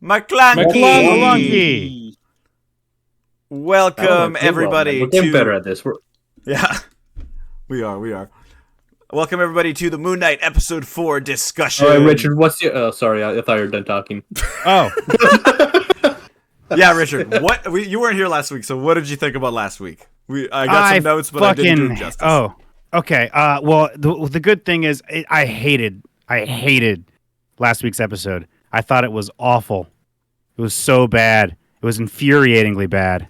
McClunky. Welcome everybody We're getting better at this. Yeah, we are. Welcome everybody to the Moon Knight episode 4 discussion. All right, Richard, what's your? Oh, sorry, I thought you were done talking. Oh, yeah, Richard. You weren't here last week, so what did you think about last week? I got some notes, but I didn't do it justice. Oh, okay. Well, the good thing is I hated last week's episode. I thought it was awful. It was so bad. It was infuriatingly bad.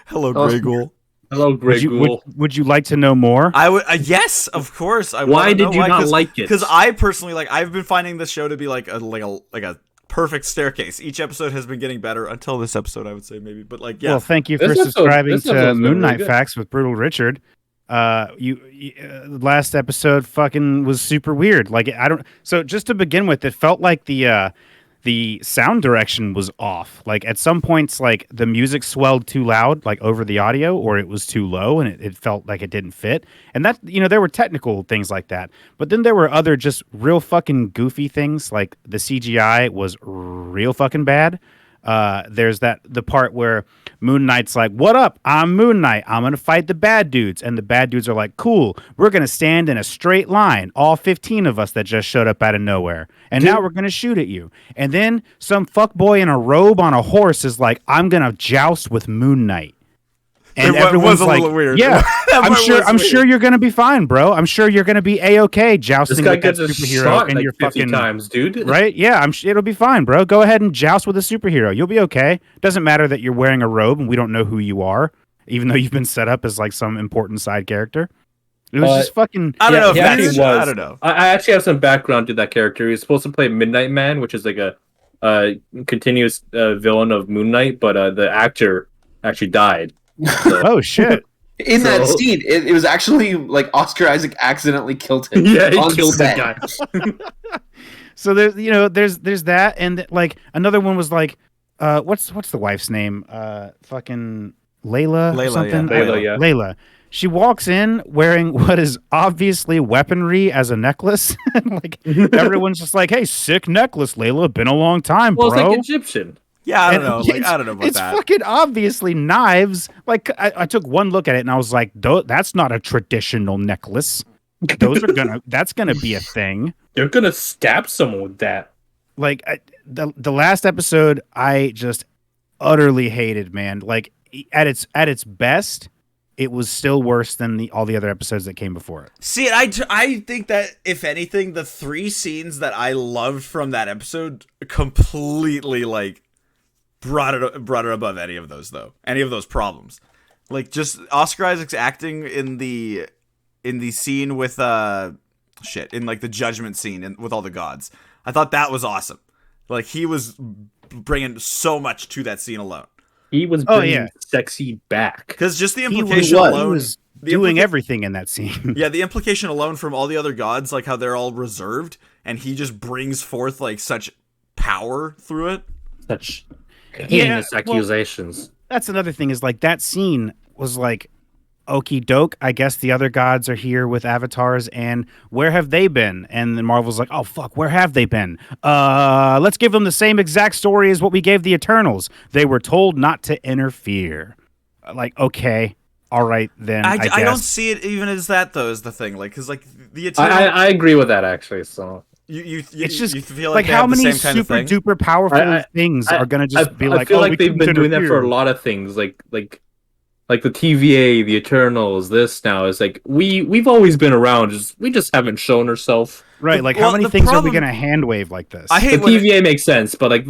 Hello, Grey Ghoul. Hello, Grey Ghoul. Would you like to know more? I would. Yes, of course. Why did you not like it? Because I personally I've been finding this show to be like a perfect staircase. Each episode has been getting better until this episode, I would say maybe. But yeah. Well, thank you for subscribing to Moon Knight Facts with Brutal Richard. Last episode fucking was super weird. So just to begin with, it felt like the sound direction was off. Like at some points, like the music swelled too loud, like over the audio, or it was too low, and it felt like it didn't fit. And that, there were technical things like that. But then there were other just real fucking goofy things, like the CGI was real fucking bad. There's the part where Moon Knight's like, "What up? I'm Moon Knight. I'm gonna fight the bad dudes." And the bad dudes are like, "Cool. We're gonna stand in a straight line, all 15 of us that just showed up out of nowhere. And now we're gonna shoot at you." And then some fuckboy in a robe on a horse is like, "I'm gonna joust with Moon Knight." And everyone's like, weird. "Yeah, I'm sure you're gonna be fine, bro. I'm sure you're gonna be a-okay jousting with that superhero in your fucking times, dude." Right? Yeah, it'll be fine, bro. Go ahead and joust with a superhero. You'll be okay. Doesn't matter that you're wearing a robe and we don't know who you are, even though you've been set up as like some important side character. It was just fucking. I don't know. I don't know. I actually have some background to that character. He was supposed to play Midnight Man, which is like a continuous villain of Moon Knight, but the actor actually died. So. Oh shit! In that scene, it was actually like Oscar Isaac accidentally killed him. Yeah, he killed that guy. So there's that, and like another one was like, what's the wife's name? Fucking Layla something. Yeah. Layla. She walks in wearing what is obviously weaponry as a necklace. Like everyone's just like, "Hey, sick necklace, Layla. Been a long time, bro." Well, it's like Egyptian. Yeah, I don't know. I don't know about that. It's fucking obviously knives. Like I took one look at it and I was like, "That's not a traditional necklace. That's gonna be a thing. They're gonna stab someone with that." Like the last episode, I just utterly hated, man. Like at its best, it was still worse than all the other episodes that came before it. See, I think that if anything, the 3 scenes that I loved from that episode completely brought it above any of those problems. Like just Oscar Isaac's acting in the scene with in like the judgment scene with all the gods. I thought that was awesome. Like he was bringing so much to that scene alone. He was bringing sexy back. Because just the implication alone, he was doing everything in that scene. Yeah, the implication alone from all the other gods, like how they're all reserved, and he just brings forth like such power through it. Such heinous accusations. That's another thing is like that scene was like, okie doke, I guess the other gods are here with avatars, and where have they been? And then Marvel's like, "Oh fuck, where have they been? Let's give them the same exact story as what we gave the Eternals. They were told not to interfere." Like, okay, all right then. I guess. I don't see it even as that though. Is the thing because like the Eternals. I agree with that actually. So. It's just you feel like how many super duper powerful things are gonna just be like? I feel like they've been doing that for a lot of things, like the TVA, the Eternals. This now is like we've always been around. We just haven't shown ourselves. Right, like how many things are we gonna hand wave like this? I hate the TVA makes sense, but like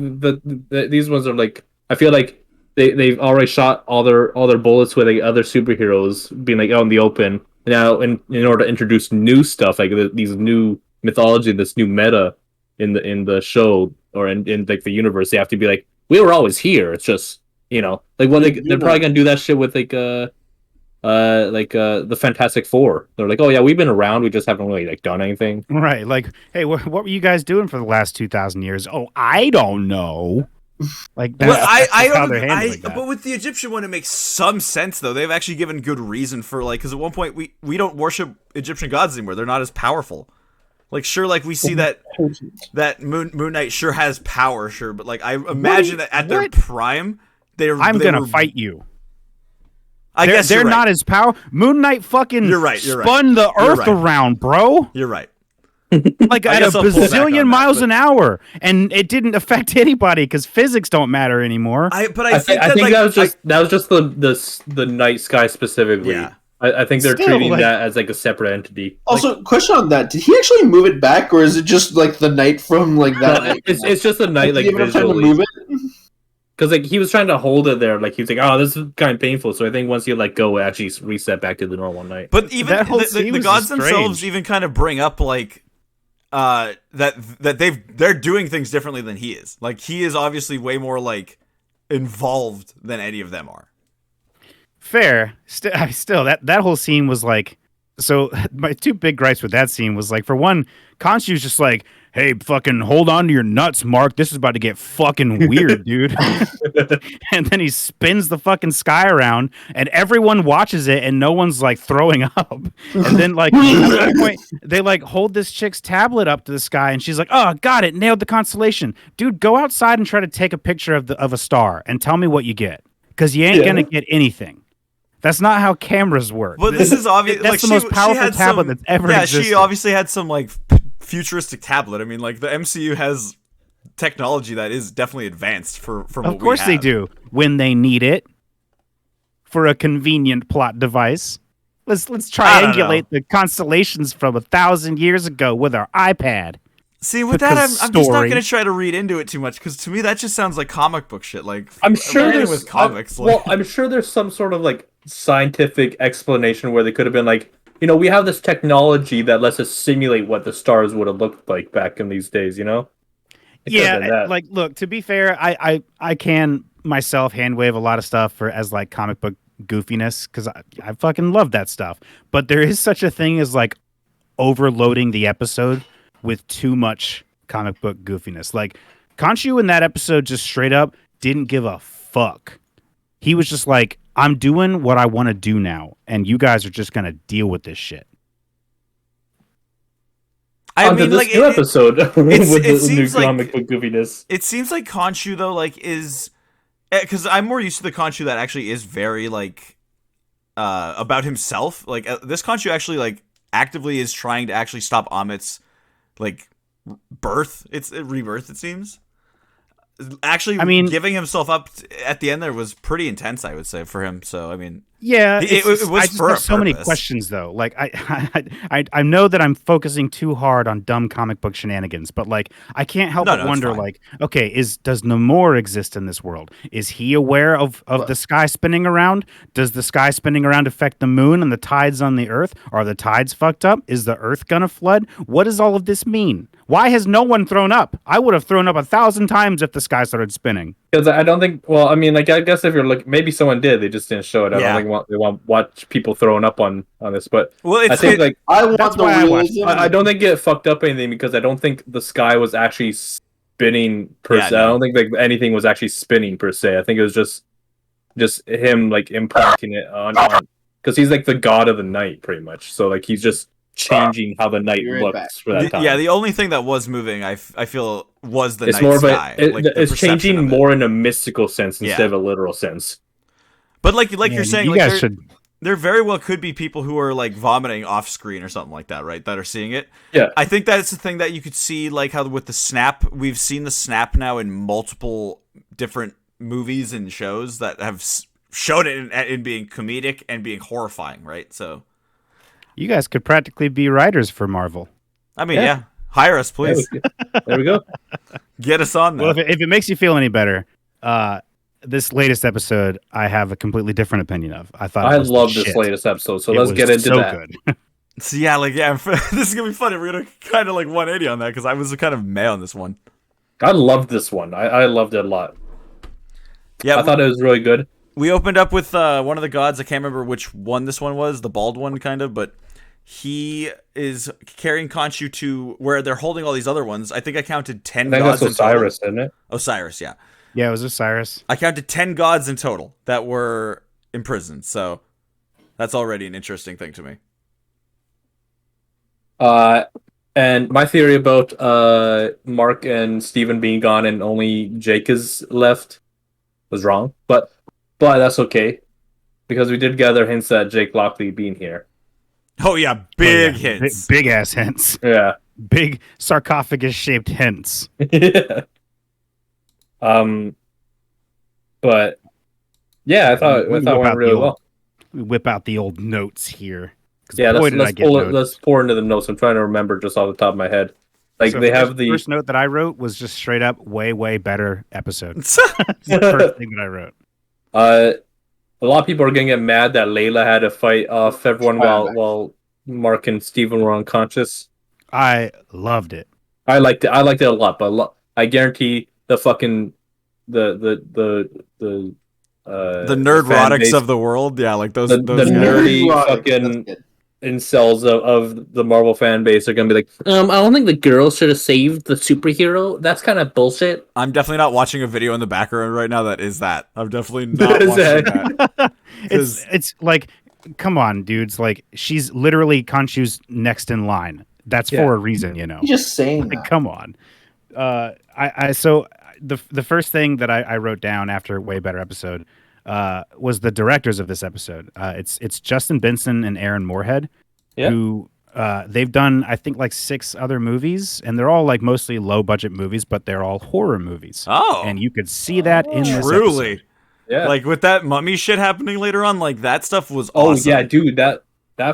these ones are like I feel like they've already shot all their bullets with like other superheroes being like out in the open. Now in order to introduce new stuff like these new mythology, this new meta in the show or in like the universe, they have to be like, we were always here. It's just they're probably gonna do that shit with the Fantastic Four. They're like, "Oh yeah, we've been around. We just haven't really done anything." Right? Like, hey, what were you guys doing for the last 2,000 years? Oh, I don't know. Like that's, how they're handling that. But with the Egyptian one, it makes some sense though. They've actually given good reason for because at one point we don't worship Egyptian gods anymore. They're not as powerful. Like, sure, like we see that Moon Knight sure has power, sure, but like I imagine that at their prime, I'm gonna fight you. I guess they're right. not as powerful. Moon Knight fucking spun the Earth around, bro. You're right. Like at a bazillion miles an hour, and it didn't affect anybody because physics don't matter anymore. I think that was just the night sky specifically. Yeah. I think they're treating that as like a separate entity. Also, question on that: did he actually move it back, or is it just like the night from like that? No, it's just the night, like visually. Trying to move it? Because like he was trying to hold it there, like he was like, "Oh, this is kind of painful." So I think once you let go, it actually reset back to the normal night. But even the gods themselves even kind of bring up like that they're doing things differently than he is. Like he is obviously way more like involved than any of them are. Fair. Still, that whole scene was like. So my two big gripes with that scene was like, for one, Khonshu's just like, "Hey, fucking hold on to your nuts, Mark. This is about to get fucking weird, dude." And then he spins the fucking sky around, and everyone watches it, and no one's like throwing up. And then like at one point, they like hold this chick's tablet up to the sky, and she's like, "Oh, got it, nailed the constellation, dude. Go outside and try to take a picture of a star, and tell me what you get, because you ain't gonna get anything." That's not how cameras work. Well, this is obvious. That's like, the most powerful tablet that's ever existed. She obviously had some like futuristic tablet. I mean, like the MCU has technology that is definitely advanced from what we have. Of course they do when they need it for a convenient plot device. Let's triangulate the constellations from 1,000 years ago with our iPad. See, with that, I'm just not going to try to read into it too much because to me that just sounds like comic book shit. Like I'm sure there's with comics. I'm sure there's some sort of like scientific explanation where they could have been like, we have this technology that lets us simulate what the stars would have looked like back in these days. Yeah, like look. To be fair, I can myself hand wave a lot of stuff as like comic book goofiness because I fucking love that stuff. But there is such a thing as like overloading the episode with too much comic book goofiness. Like Khonshu in that episode just straight up didn't give a fuck. He was just like, "I'm doing what I want to do now, and you guys are just gonna deal with this shit." I mean, like new episode with the new comic book goofiness. It seems like Khonshu though, like is because I'm more used to the Khonshu that actually is very like about himself. Like this Khonshu actually like actively is trying to actually stop Amit's like rebirth. It seems. Actually, I mean, giving himself up at the end there was pretty intense, I would say, for him. So, I mean, yeah, it was I just have so many questions though. Like, I know that I'm focusing too hard on dumb comic book shenanigans, but like, I can't help but wonder, like, okay, does Namor exist in this world? Is he aware of the sky spinning around? Does the sky spinning around affect the moon and the tides on the Earth? Are the tides fucked up? Is the Earth gonna flood? What does all of this mean? Why has no one thrown up? I would have thrown up 1,000 times if the sky started spinning. Because I don't think. Well, I mean, like I guess if you're looking, maybe someone did. They just didn't show it. I don't think they want watch people throwing up on this. But I think like I want the realism. I don't think it fucked up anything because I don't think the sky was actually spinning per se. No. I don't think like anything was actually spinning per se. I think it was just him like implanting it on because he's like the god of the night pretty much. So like he's just changing how the night looks for that time. Yeah, the only thing that was moving, I feel, was the night more sky. It's changing more in a mystical sense instead of a literal sense. But like you're saying, you guys should. There very well could be people who are like vomiting off screen or something like that, right? That are seeing it. Yeah, I think that's the thing that you could see, like how with the snap, we've seen the snap now in multiple different movies and shows that have shown it in being comedic and being horrifying, right? So. You guys could practically be writers for Marvel. I mean, yeah. Hire us, please. There we go. Get us on there. Well, if it makes you feel any better, this latest episode, I have a completely different opinion of. I love this latest episode, so let's get into that. Good. So yeah, like this is gonna be funny. We're gonna kind of like 180 on that because I was kind of meh on this one. I loved this one. I loved it a lot. Yeah, I thought it was really good. We opened up with one of the gods. I can't remember which one this one was, the bald one, kind of, but he is carrying Khonshu to where they're holding all these other ones. I think I counted 10 gods. That's Osiris, isn't it? Osiris, yeah. Yeah, it was Osiris. I counted 10 gods in total that were imprisoned, so that's already an interesting thing to me. And my theory about Mark and Steven being gone and only Jake is left was wrong, but that's okay because we did gather hints that Jake Lockley being here. Oh yeah, big hits. Big ass hints. Yeah. Big sarcophagus shaped hints. Yeah. But yeah, I thought it went really well. We whip out the old notes here. Yeah, let's pour into the notes. I'm trying to remember just off the top of my head. Like So they have the first note that I wrote was just straight up way better episode. That's the first thing that I wrote. A lot of people are gonna get mad that Layla had to fight off everyone while Mark and Steven were unconscious. I loved it. I liked it a lot, but I guarantee the fucking the nerdrotics of the world, yeah, like those nerdy fucking incels of the Marvel fan base are gonna be like, I don't think the girl should have saved the superhero. That's kind of bullshit. I'm definitely not watching a video in the background right now that is that. I'm definitely not watching that. It's like, come on, dudes. Like, she's literally Khonshu's next in line. That's for a reason, you know. You're just saying like, that. come on. So the first thing that I wrote down after Way Better Episode was the directors of this episode. It's Justin Benson and Aaron Moorhead, who they've done, I think, like 6 other movies, and they're all like mostly low budget movies, but they're all horror movies. Oh, and you could see that in this truly, episode. Yeah, like with that mummy shit happening later on, like that stuff was awesome. Oh yeah, dude, that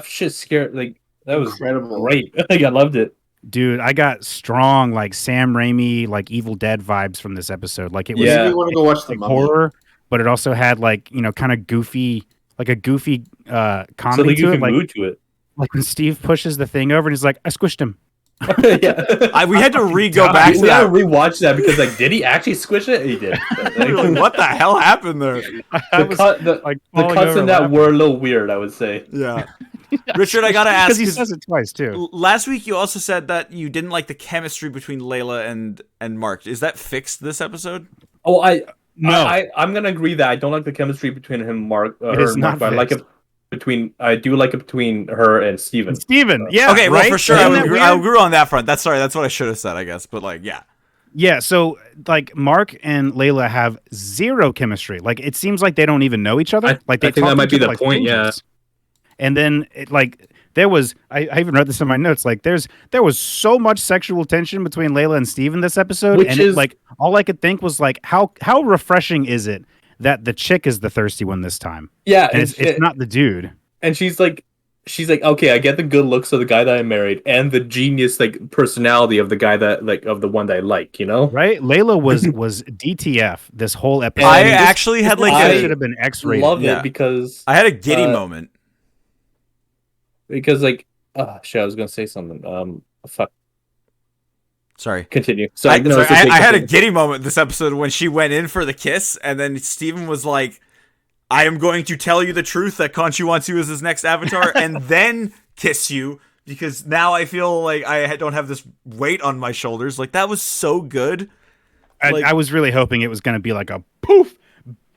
shit scared. Like that was incredible. Great. Like I loved it. Dude, I got strong like Sam Raimi, like Evil Dead vibes from this episode. Like it was you want to go watch the horror, but it also had like, you know, kind of goofy, like a goofy comedy to it. Like, mood to it. Like when Steve pushes the thing over and he's like, I squished him. Yeah, we had to go back to that. We had to rewatch that because like, did he actually squish it? He did. Like, what the hell happened there? The cuts in that were a little weird, I would say. Yeah. Richard, I gotta ask, because he says it twice too. Last week you also said that you didn't like the chemistry between Layla and Mark. Is that fixed this episode? Oh, I'm gonna agree that I don't like the chemistry between him and Mark. It is not. But I like it between her and Steven. Yeah. Okay, well, right? for sure, I agree on that front. That's what I should have said, I guess. But like, yeah. Yeah, so like Mark and Layla have zero chemistry. Like it seems like they don't even know each other. Like they I think that might be the point. Yeah. And then there was I even wrote this in my notes. Like there was so much sexual tension between Layla and Steven this episode, like all I could think was like how refreshing is it that the chick is the thirsty one this time? Yeah, and it's not the dude. And she's like, okay, I get the good looks of the guy that I married and the genius like personality of the guy of the one that I like, you know? Right? Layla was DTF this whole episode. I actually had like I should have been X-rated. Love it because I had a giddy moment. Because like, oh shit, I was gonna say something. Fuck. Sorry. Continue. I had a giddy moment this episode when she went in for the kiss, and then Steven was like, I am going to tell you the truth that Khonshu wants you as his next avatar, and then kiss you, because now I feel like I don't have this weight on my shoulders. Like, that was so good. I was really hoping it was going to be like a poof,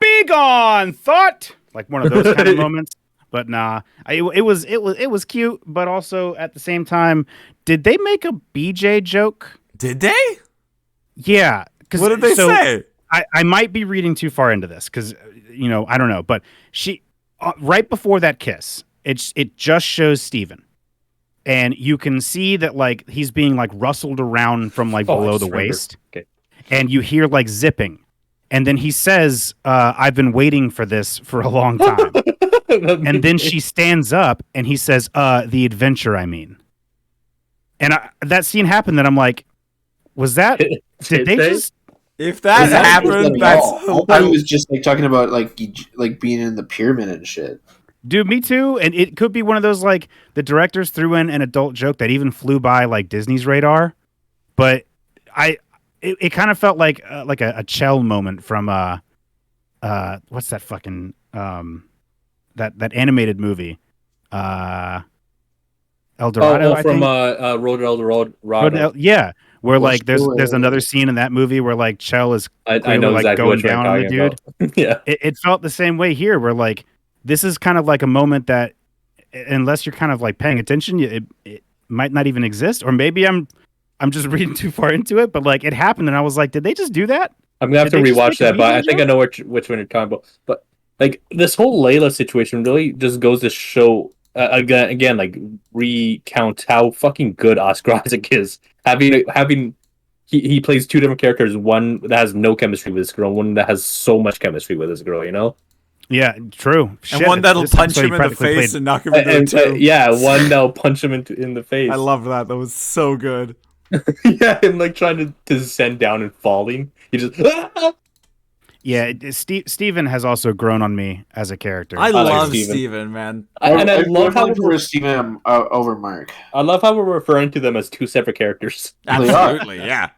big on thought, like one of those kind of moments. But nah, it was cute, but also at the same time, did they make a BJ joke? Did they? Yeah. What did they say? I might be reading too far into this because, you know, I don't know. But she, right before that kiss, it just shows Steven. And you can see that, like, he's being, like, rustled around from, like, below the waist. Okay. And you hear, like, zipping. And then he says, I've been waiting for this for a long time. And then she stands up and he says, the adventure, I mean. And that scene happened that I'm like, was that, did they just... If that happened, that's... I thought he was just like talking about like being in the pyramid and shit. Dude, me too. And it could be one of those, like, the directors threw in an adult joke that even flew by, like, Disney's radar. But it kind of felt like a Chell moment from, what's that fucking, that animated movie? El Dorado, I think? Road Eldorado. Yeah. Where like there's another scene in that movie where like Chell is I know like exactly going down on the dude. Yeah, it felt the same way here, where like this is kind of like a moment that unless you're kind of like paying attention, might not even exist, or maybe I'm just reading too far into it. But like, it happened, and I was like, did they just do that? I'm gonna have Did to they just rewatch make a that, but I media think I joke? know which one you're talking about. But like this whole Layla situation really just goes to show again, like recount how fucking good Oscar Isaac is. Having he plays two different characters, one that has no chemistry with this girl, and one that has so much chemistry with this girl. You know, Yeah, true. And one that'll punch him in the face and knock him into a tomb. yeah, one that'll punch him in the face. I love that. That was so good. Yeah, him like trying to descend down and falling. He just Yeah, Steven has also grown on me as a character. I like love Steven. Steven, man. And I love how we're Steven over Mark. I love how we're referring to them as two separate characters. Absolutely, yeah.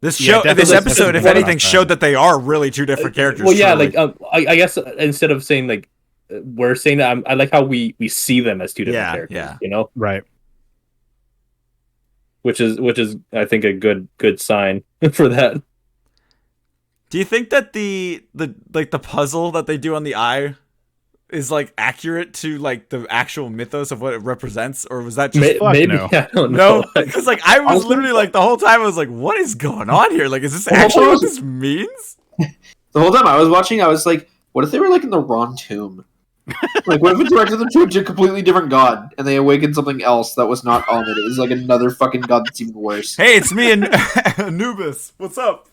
This Yeah, this definitely episode, something if about anything, that. showed that they are really two different characters. Well, yeah, truly. like I guess instead of saying like we're saying that, I like how we see them as two different characters. Yeah. You know, Right. which is I think a good sign for that. Do you think that the puzzle that they do on the eye is like accurate to like the actual mythos of what it represents, or was that just fuck Maybe no. I don't know. no? Because like I was literally like the whole time I was like, what is going on here? Like, is this actually what this means? The whole time I was watching, I was like, what if they were like in the wrong tomb? Like, what if it directed them to a completely different god and they awakened something else that was not Ahmed? It was like another fucking god that's even worse. Hey, it's me and Anubis. What's up?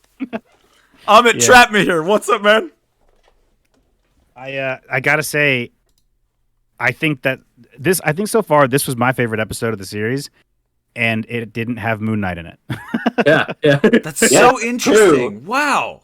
Amit trapped me here. What's up, man? I gotta say, I think so far this was my favorite episode of the series, and it didn't have Moon Knight in it. Yeah. That's so interesting. Wow.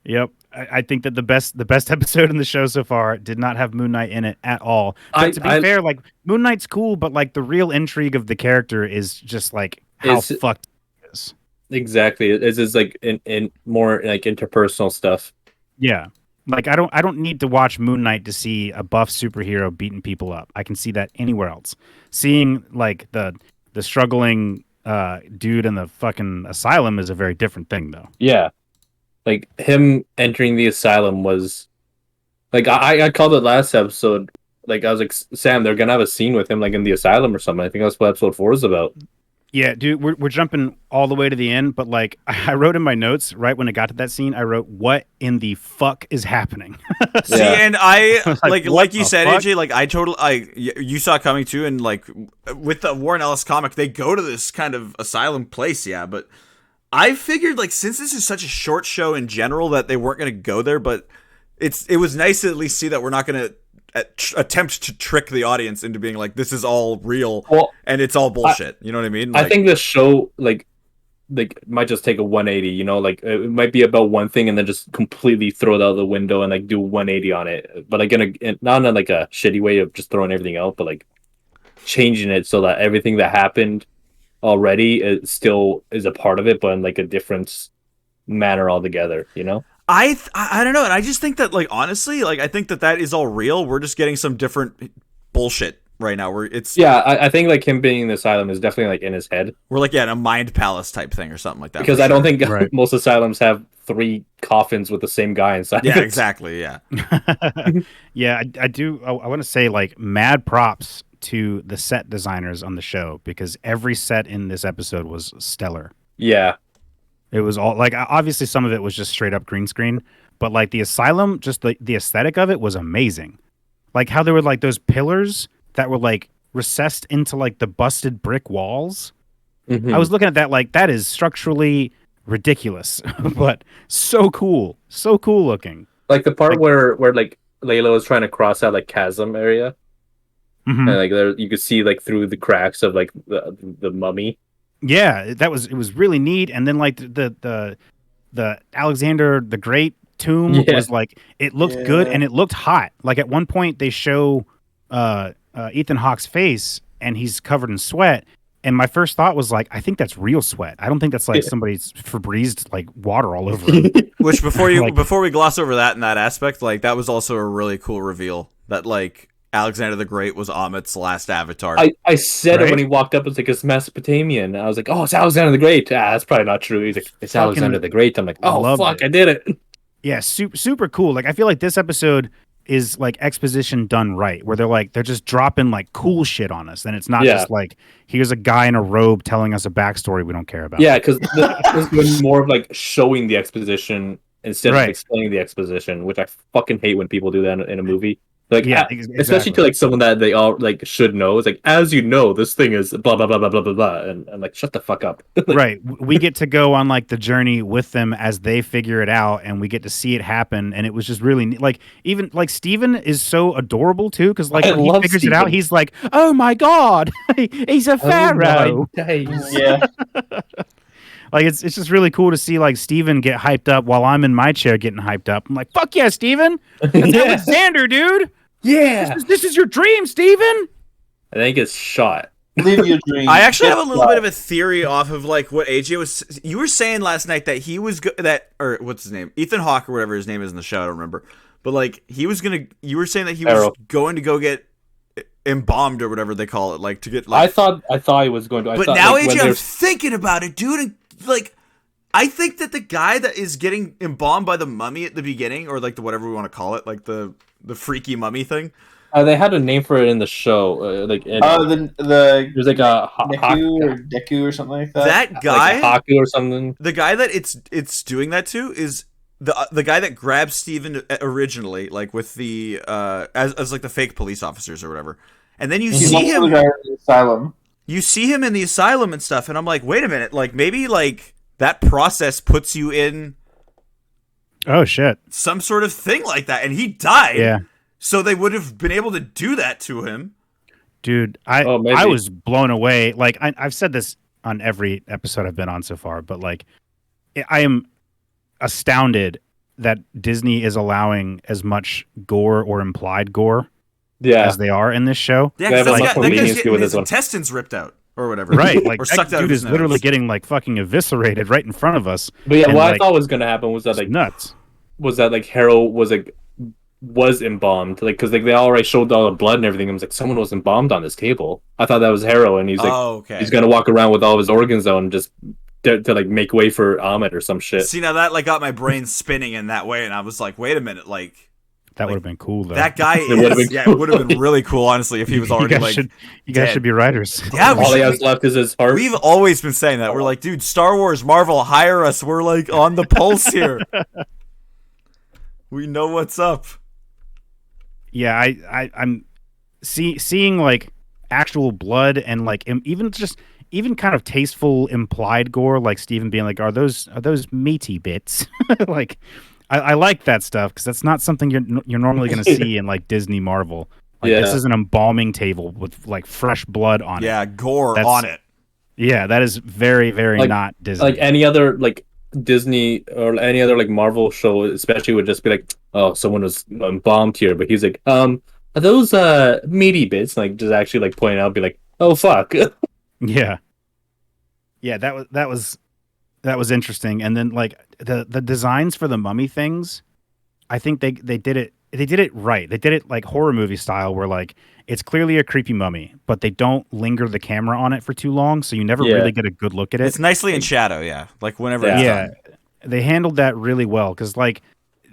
Yep. I think that the best episode in the show so far did not have Moon Knight in it at all. But to be fair, like Moon Knight's cool, but like the real intrigue of the character is just like how fucked it is. Exactly. It's like in more like interpersonal stuff. Yeah. Like I don't need to watch Moon Knight to see a buff superhero beating people up. I can see that anywhere else. Seeing like the struggling dude in the fucking asylum is a very different thing though. Yeah. Like him entering the asylum was like I called it last episode. Like I was like, Sam, they're gonna have a scene with him like in the asylum or something. I think that's what episode 4 is about. Yeah, dude, we're jumping all the way to the end, but like I wrote in my notes right when it got to that scene, I wrote, "What in the fuck is happening?" See, and I like you said, fuck? AJ, like you saw it coming too, and like with the Warren Ellis comic, they go to this kind of asylum place, yeah. But I figured like since this is such a short show in general that they weren't gonna go there, but it was nice to at least see that we're not gonna attempt to trick the audience into being like this is all real and it's all bullshit. You know what I mean? Like, I think the show like might just take a 180. You know, like it might be about one thing and then just completely throw it out the window and like do 180 on it. But like not in like a shitty way of just throwing everything out, but like changing it so that everything that happened already still is a part of it, but in like a different manner altogether. You know. I don't know, and I just think that like honestly, like I think that is all real. We're just getting some different bullshit right now. I think like him being in the asylum is definitely like in his head. We're like in a mind palace type thing or something like that. Because I don't think Right. most asylums have 3 coffins with the same guy inside. Yeah, exactly. Yeah. Yeah, I do. I want to say like mad props to the set designers on the show because every set in this episode was stellar. Yeah. It was all like obviously some of it was just straight up green screen, but like the asylum, just the aesthetic of it was amazing. Like how there were like those pillars that were like recessed into like the busted brick walls. Mm-hmm. I was looking at that like that is structurally ridiculous, but so cool looking. Like the part where like Layla was trying to cross that like chasm area, Mhm. and like there you could see like through the cracks of like the mummy. Yeah, it was really neat. And then like the Alexander the Great tomb was like it looked good and it looked hot. Like at one point they show Ethan Hawke's face and he's covered in sweat. And my first thought was like, I think that's real sweat. I don't think that's like somebody's Febrezed like water all over him. Which before we gloss over that in that aspect, like that was also a really cool reveal that like Alexander the Great was Amit's last avatar. I said it when he walked up. It's like it's Mesopotamian. I was like, oh, it's Alexander the Great. That's probably not true. He's like, it's Alexander the Great. I'm like, oh fuck, I did it. Yeah, super cool. Like I feel like this episode is like exposition done right, where they're just dropping like cool shit on us, and it's not Yeah. just like here's a guy in a robe telling us a backstory we don't care about. Yeah, because this was more of like showing the exposition instead of Right. explaining the exposition, which I fucking hate when people do that in a movie. Like, Yeah, especially exactly. to like someone that they all like should know. It's like, as you know, this thing is blah blah blah blah blah blah blah, and I'm like, shut the fuck up. Like, Right. We get to go on like the journey with them as they figure it out, and we get to see it happen. And it was just really like, even like Steven is so adorable too, because like I when he love figures it out, Steven. he's like, "Oh my god, he's a pharaoh!" Oh my days. Yeah. Like it's just really cool to see like Steven get hyped up while I'm in my chair getting hyped up. I'm like, "Fuck yeah, Steven! That's Yeah. Alexander, dude. Yeah. This is your dream, Steven." And then he gets shot. Live your dream. I actually have a Get little fly. bit of a theory off of like what AJ was. You were saying last night that he was or what's his name, Ethan Hawke or whatever his name is in the show. I don't remember, but like he was gonna. You were saying that he was Arrow. going to go get embalmed or whatever they call it, like to get like. I thought he was going to. I But thought, now, like, when AJ, I'm there's- thinking about it, dude, and like, I think that the guy that is getting embalmed by the mummy at the beginning, or like the whatever we want to call it, like the freaky mummy thing. they had a name for it in the show. Like, The there's like a Neku or Deku or something like that. That guy, like a Haku or something. the guy that it's doing that to is the guy that grabbed Steven originally, like with the as like the fake police officers or whatever, and then you He's see also the him. guy in the asylum. You see him in the asylum and stuff, and I'm like, wait a minute, like maybe like that process puts you in Oh shit. some sort of thing like that, and he died. Yeah. So they would have been able to do that to him. Dude, Oh, maybe. I was blown away. Like I've said this on every episode I've been on so far, but like I am astounded that Disney is allowing as much gore or implied gore Yeah. as they are in this show. Yeah, They have because a that much guy's more leniency getting with his this one. intestines ripped out or whatever. Right, like or that sucked out of dude his is literally nose. getting like fucking eviscerated right in front of us. But yeah, And, what I like, thought was gonna happen was that It's like nuts. Harrow was embalmed, like because like they already showed all the blood and everything. I was like, someone was embalmed on this table. I thought that was Harrow, and he's like, Oh, okay. he's gonna walk around with all of his organs out and just to like make way for Ahmed or some shit. See, now that like got my brain spinning in that way, and I was like, wait a minute, like That would have been cool though. that guy would've is, been yeah, it would have been really cool, honestly, if he was already like. you guys dead. should be writers. Yeah, we All he should has left is his heart. We've always been saying that. We're like, dude, Star Wars, Marvel, hire us. We're like on the pulse here. We know what's up. Yeah, I'm seeing like actual blood and like even kind of tasteful implied gore, like Steven being like, are those meaty bits? Like, I like that stuff because that's not something you're normally going to see in like Disney Marvel. Like, Yeah. this is an embalming table with like fresh blood on it. Yeah, gore That's- on it. Yeah, that is very, very Like- not Disney. Like any other like Disney or any other like Marvel show, especially would just be like, oh, someone was embalmed here, but he's like, are those meaty bits? Like just actually like pointing out, be like, oh fuck. Yeah. Yeah, that was interesting. And then like the designs for the mummy things, I think they did it right. They did it like horror movie style where like it's clearly a creepy mummy, but they don't linger the camera on it for too long, so you never Yeah. really get a good look at it. It's nicely in shadow, yeah. Like whenever Yeah. it's Yeah. done. They handled that really well cuz like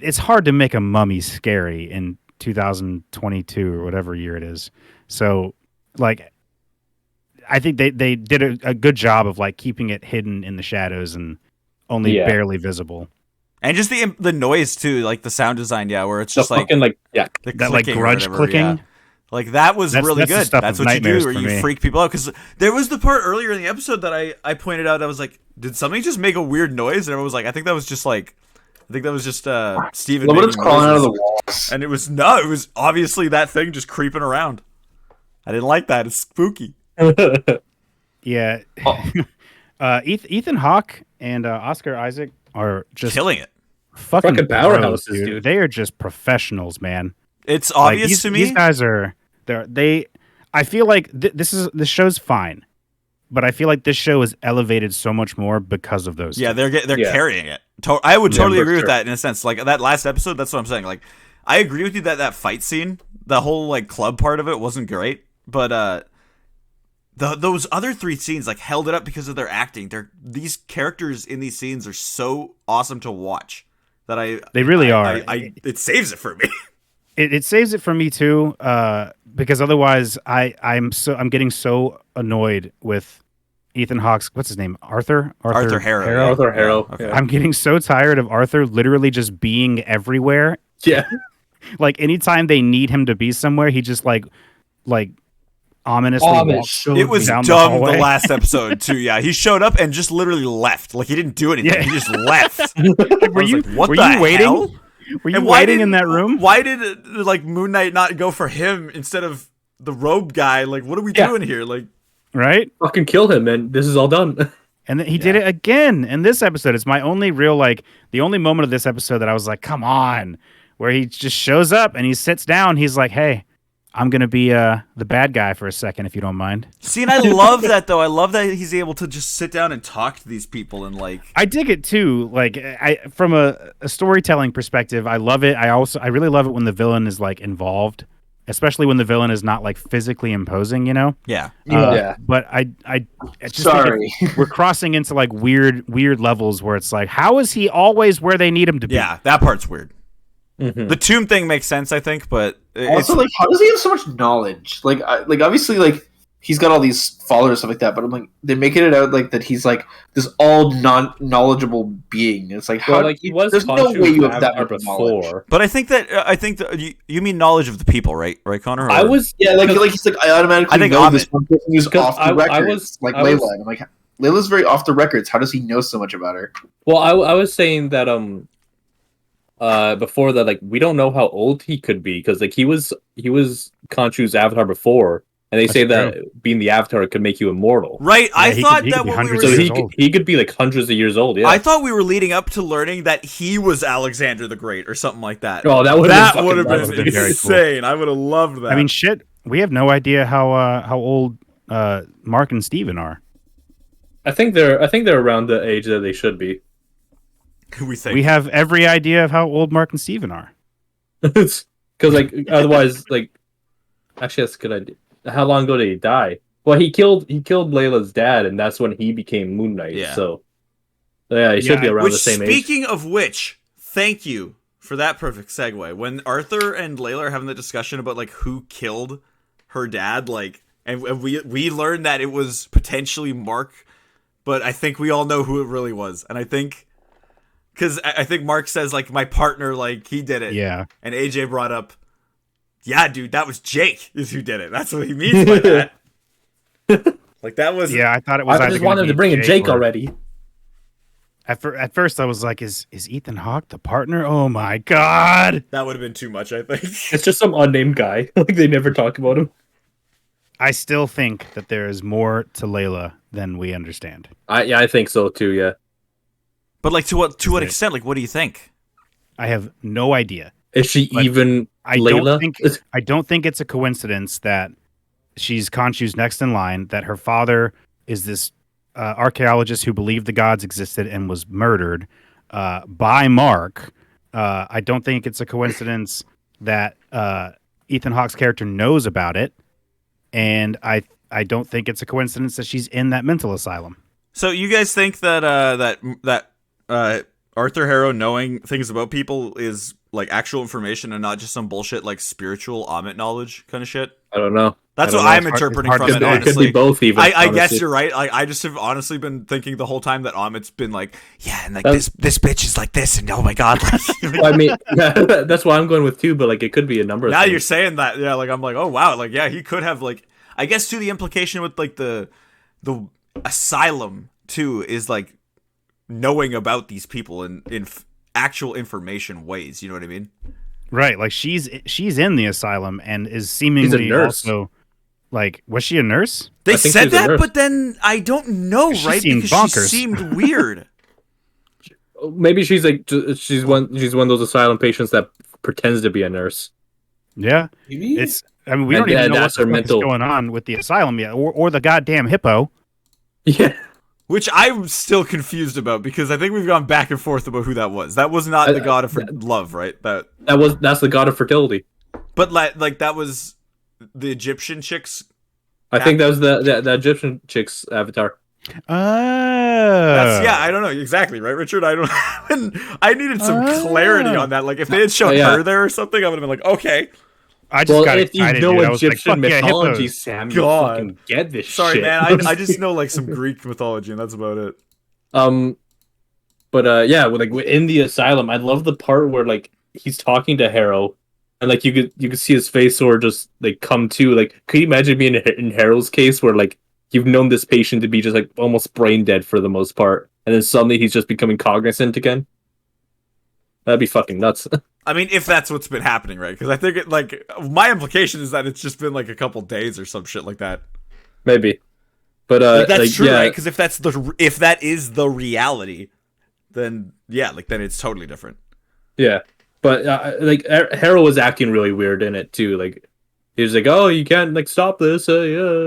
it's hard to make a mummy scary in 2022 or whatever year it is. So like I think they did a good job of like keeping it hidden in the shadows and only Yeah. barely visible. And just the noise too, like the sound design, yeah, where it's The just like fucking like yeah. the That like clicking or grudge whatever, clicking. yeah. Like that was That's really the good. stuff That's of what you do, nightmares where for you me. freak people out. Because there was the part earlier in the episode that I pointed out. I was like, did something just make a weird noise? And everyone was like, I think that was just Steven. Look, it's making crawling out of the noises. walls. And it was obviously that thing just creeping around. I didn't like that. It's spooky. Yeah. Ethan Hawke and Oscar Isaac are just Killing it. fucking Fucking pros, powerhouses, dude. They are just professionals, man. It's Like, obvious to me. These guys are they. I feel like this show's fine, but I feel like this show is elevated so much more because of those. Yeah, they're Yeah. carrying it. I would Yeah, totally for agree with sure. that in a sense. Like that last episode, that's what I'm saying. Like I agree with you that fight scene, the whole like club part of it wasn't great, but those other three scenes like held it up because of their acting. These characters in these scenes are so awesome to watch that They really are. It saves it for me. it saves it for me too, because otherwise I'm getting so annoyed with Ethan Hawke's, what's his name? Arthur Harrow. Arthur Harrow. Okay. Yeah. I'm getting so tired of Arthur literally just being everywhere. Yeah. Like anytime they need him to be somewhere, he just like ominously walks It was down dumb the hallway. last episode too. Yeah, he showed up and just literally left. Like he didn't do anything. Yeah. He just left. Were you Like, what were the you waiting? hell? Were you And why waiting did in that room? Why did like Moon Knight not go for him instead of the robe guy? Like, what are we doing here? Like, Right? Fucking kill him, and this is all done. And then he did it again in this episode. It's my only real the only moment of this episode that I was like, come on, where he just shows up and he sits down. He's like, hey, I'm gonna be the bad guy for a second, if you don't mind. see, and I love that though. I love that he's able to just sit down and talk to these people and like. I dig it too. Like from a storytelling perspective, I love it. I really love it when the villain is like involved, especially when the villain is not like physically imposing, you know? Yeah. Yeah. But I just Sorry. think we're crossing into like weird levels where it's like, how is he always where they need him to be? Yeah, that part's weird. Mhm. The tomb thing makes sense, I think, but Also, like, how does he have so much knowledge? Like, obviously, like, he's got all these followers and stuff like that. But I'm like, they're making it out like that he's like this all non-knowledgeable being. It's like, how? Well, like he was there's no conscious way you have of that Avatar much knowledge. before. But I think that you mean knowledge of the people, right, Connor? Or- I was Yeah, like he's like, I automatically I think know Amit- this one person who's 'Cause off the I records, was- like I Layla. was- And I'm like, Layla's very off the records. How does he know so much about her? Well, I was saying that before that, like, we don't know how old he could be because like he was Khonshu's avatar before, and they say that being the avatar could make you immortal. Right, I he thought could that be what we were hundreds So of saying, years old. he could be like hundreds of years old. Yeah. I thought we were leading up to learning that he was Alexander the Great or something like that. Oh, that would that have would have would've been been very cool. insane. I would have loved that. I mean, shit. We have no idea how old Mark and Steven are. I think they're around the age that they should be. we think We have every idea of how old Mark and Steven are. Because like otherwise, like actually that's a good idea. How long ago did he die? Well, he killed Layla's dad, and that's when he became Moon Knight. Yeah. So yeah, he should be around Which, the same age. speaking of which, thank you for that perfect segue. When Arthur and Layla are having the discussion about like who killed her dad, like, and we learned that it was potentially Mark, but I think we all know who it really was, and I think. Because I think Mark says, like, my partner, like, he did it. Yeah. And AJ brought up, yeah, dude, that was Jake is who did it. That's what he means by that. Like, that was... Yeah, I thought it was. I either just gonna wanted be to bring in Jake or- already. At first, I was like, "Is Ethan Hawke the partner?" Oh my god! That would have been too much, I think. It's just some unnamed guy. Like they never talk about him. I still think that there is more to Layla than we understand. I think so too. Yeah. But, like, to what it? extent? Like, what do you think? I have no idea. Is she But even I Layla? don't think it's a coincidence that she's Khonshu's next in line. That her father is this archaeologist who believed the gods existed and was murdered by Mark. I don't think it's a coincidence that Ethan Hawke's character knows about it, and I don't think it's a coincidence that she's in that mental asylum. So, you guys think that Arthur Harrow knowing things about people is, like, actual information and not just some bullshit, like, spiritual Amit knowledge kind of shit? I don't know. That's I what don't know. I'm It's hard- interpreting it's from hard it, to- It could honestly. be both. Even I guess honestly. you're right. Like, I just have honestly been thinking the whole time that Amit's been like, yeah, and like That's- this bitch is like this, and oh my god. Well, I mean, that's why I'm going with two. But like, it could be a number. Of Now things. you're saying that, yeah. Like I'm like, oh wow, like yeah, he could have like. I guess too the implication with like the asylum too is like knowing about these people in actual information ways. You know what I mean? Right, like she's in the asylum and is seemingly nurse. also like, was she a nurse? They I think said she's a that, nurse. but then I don't know, She right? seemed Because bonkers. she seemed weird. Maybe she's like she's one of those asylum patients that pretends to be a nurse. Yeah, Maybe? it's. I mean, we And- don't even and know what that's the her fuck mental- is going on with the asylum yet, or the goddamn hippo. Yeah, Which I'm still confused about because I think we've gone back and forth about who that was. That was not the god of love, right? that's the god of fertility. But like that was the Egyptian chicks. I think that was the Egyptian chick's avatar. Oh. I don't know exactly, right, Richard? I needed some clarity on that. Like, if they had shown Yeah. her there or something, I would have been like, okay. I just got if you excited, know dude. I was like, Egyptian fuck yeah, mythology, hippos. Sam, you God. fucking get this Sorry, shit. man. I just know like some Greek mythology, and that's about it. But yeah, like in the asylum, I love the part where like he's talking to Harrow, and like you could see his face sort of just like come to. Like, could you imagine being in Harrow's case where like you've known this patient to be just like almost brain dead for the most part, and then suddenly he's just becoming cognizant again? That'd be fucking nuts. I mean, if that's what's been happening, right? Because I think it, like, my implication is that it's just been like a couple days or some shit like that. Maybe, but Like, that's like, true, yeah, right? Because if that is the reality, then yeah, like then it's totally different. yeah. But like Harrow was acting really weird in it too. Like he was like, "Oh, you can't like stop this," yeah.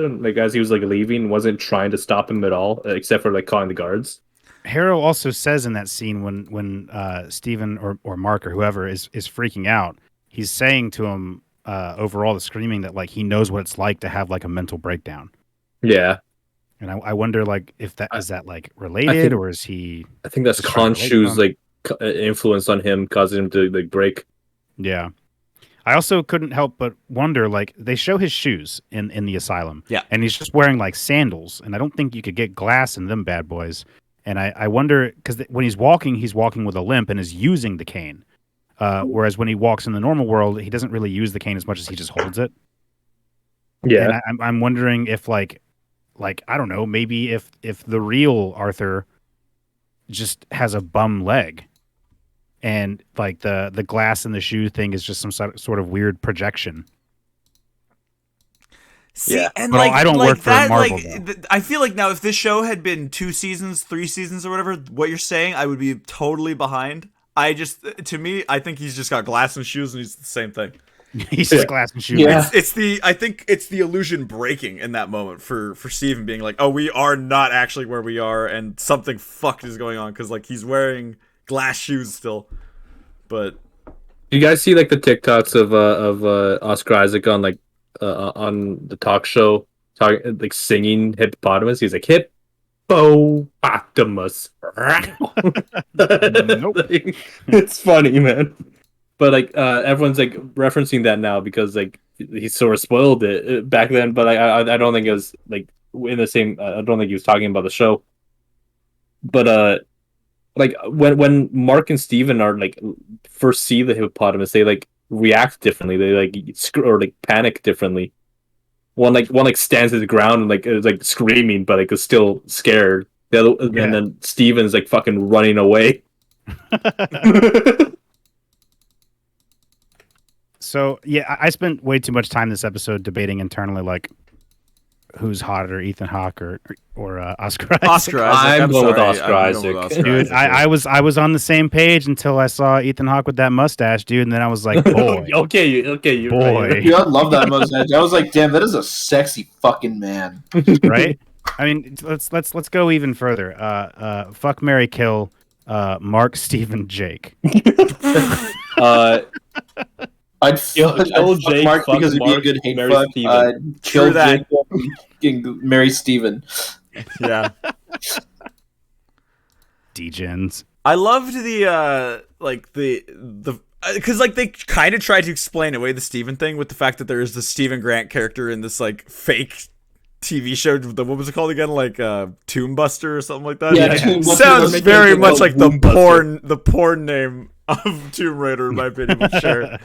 And, like as he was like leaving, wasn't trying to stop him at all, except for like calling the guards. Harrow also says in that scene when Steven or Mark or whoever is freaking out, he's saying to him over all the screaming that like he knows what it's like to have like a mental breakdown. Yeah, And I wonder like if that is that like I related think- or is he? I think that's Just trying to relate Khonshu's to like influence on him, causing him to like break. Yeah. I also couldn't help but wonder, like, they show his shoes in the asylum. Yeah. And he's just wearing, like, sandals. And I don't think you could get glass in them bad boys. And I wonder, because when he's walking with a limp and is using the cane. Whereas when he walks in the normal world, he doesn't really use the cane as much as he just holds it. Yeah, And I'm wondering if, like, I don't know, maybe if the real Arthur just has a bum leg. And like the glass in the shoe thing is just some sort of weird projection. See, Yeah. and Well, like I don't like work for that, Marvel, like I feel like now if this show had been 2 seasons, 3 seasons, or whatever, what you're saying, I would be totally behind. To me, I think he's just got glass and shoes, and he's the same thing. He's just glass and shoe. Yeah. I think it's the illusion breaking in that moment for Steven being like, oh, we are not actually where we are, and something fucked is going on because like he's wearing glass shoes still. But you guys see like the TikToks of Oscar Isaac on like on the talk show, talking like singing hippopotamus? He's like hippopotamus. Nope. It's funny, man. But like everyone's like referencing that now because like he sort of spoiled it back then. But I don't think it was like in the same. I don't think he was talking about the show. But like when Mark and Steven are like first see the hippopotamus, they like react differently. They like or like panic differently. One stands at the ground and like is like screaming, but like is still scared. The other, Yeah. and then Steven's like fucking running away. So yeah, I spent way too much time this episode debating internally, like who's hotter, Ethan Hawke or Oscar Isaac. Oscar Isaac, I'm going with sorry, Oscar I'm Isaac. going with Oscar Dude, Isaac. I was on the same page until I saw Ethan Hawke with that mustache, dude, and then I was like, boy, okay, you're Boy. right. Dude, I love that mustache. I was like, damn, that is a sexy fucking man. right? I mean, let's go even further. Fuck, marry, kill. Mark, Steven, Jake. I'd Kill fuck Jake, Mark fuck because he'd be a Mark, good hate marry fuck. Steven. Kill True that. Jake and marry Steven. Yeah. Degens. I loved the because like they kind of tried to explain away the Steven thing with the fact that there is the Steven Grant character in this like fake TV show. What was it called again? Like Tomb Buster or something like that. Yeah, Tomb Buster. Sounds They're very making much it like Tomb Buster. the porn name of Tomb Raider in my opinion. But sure.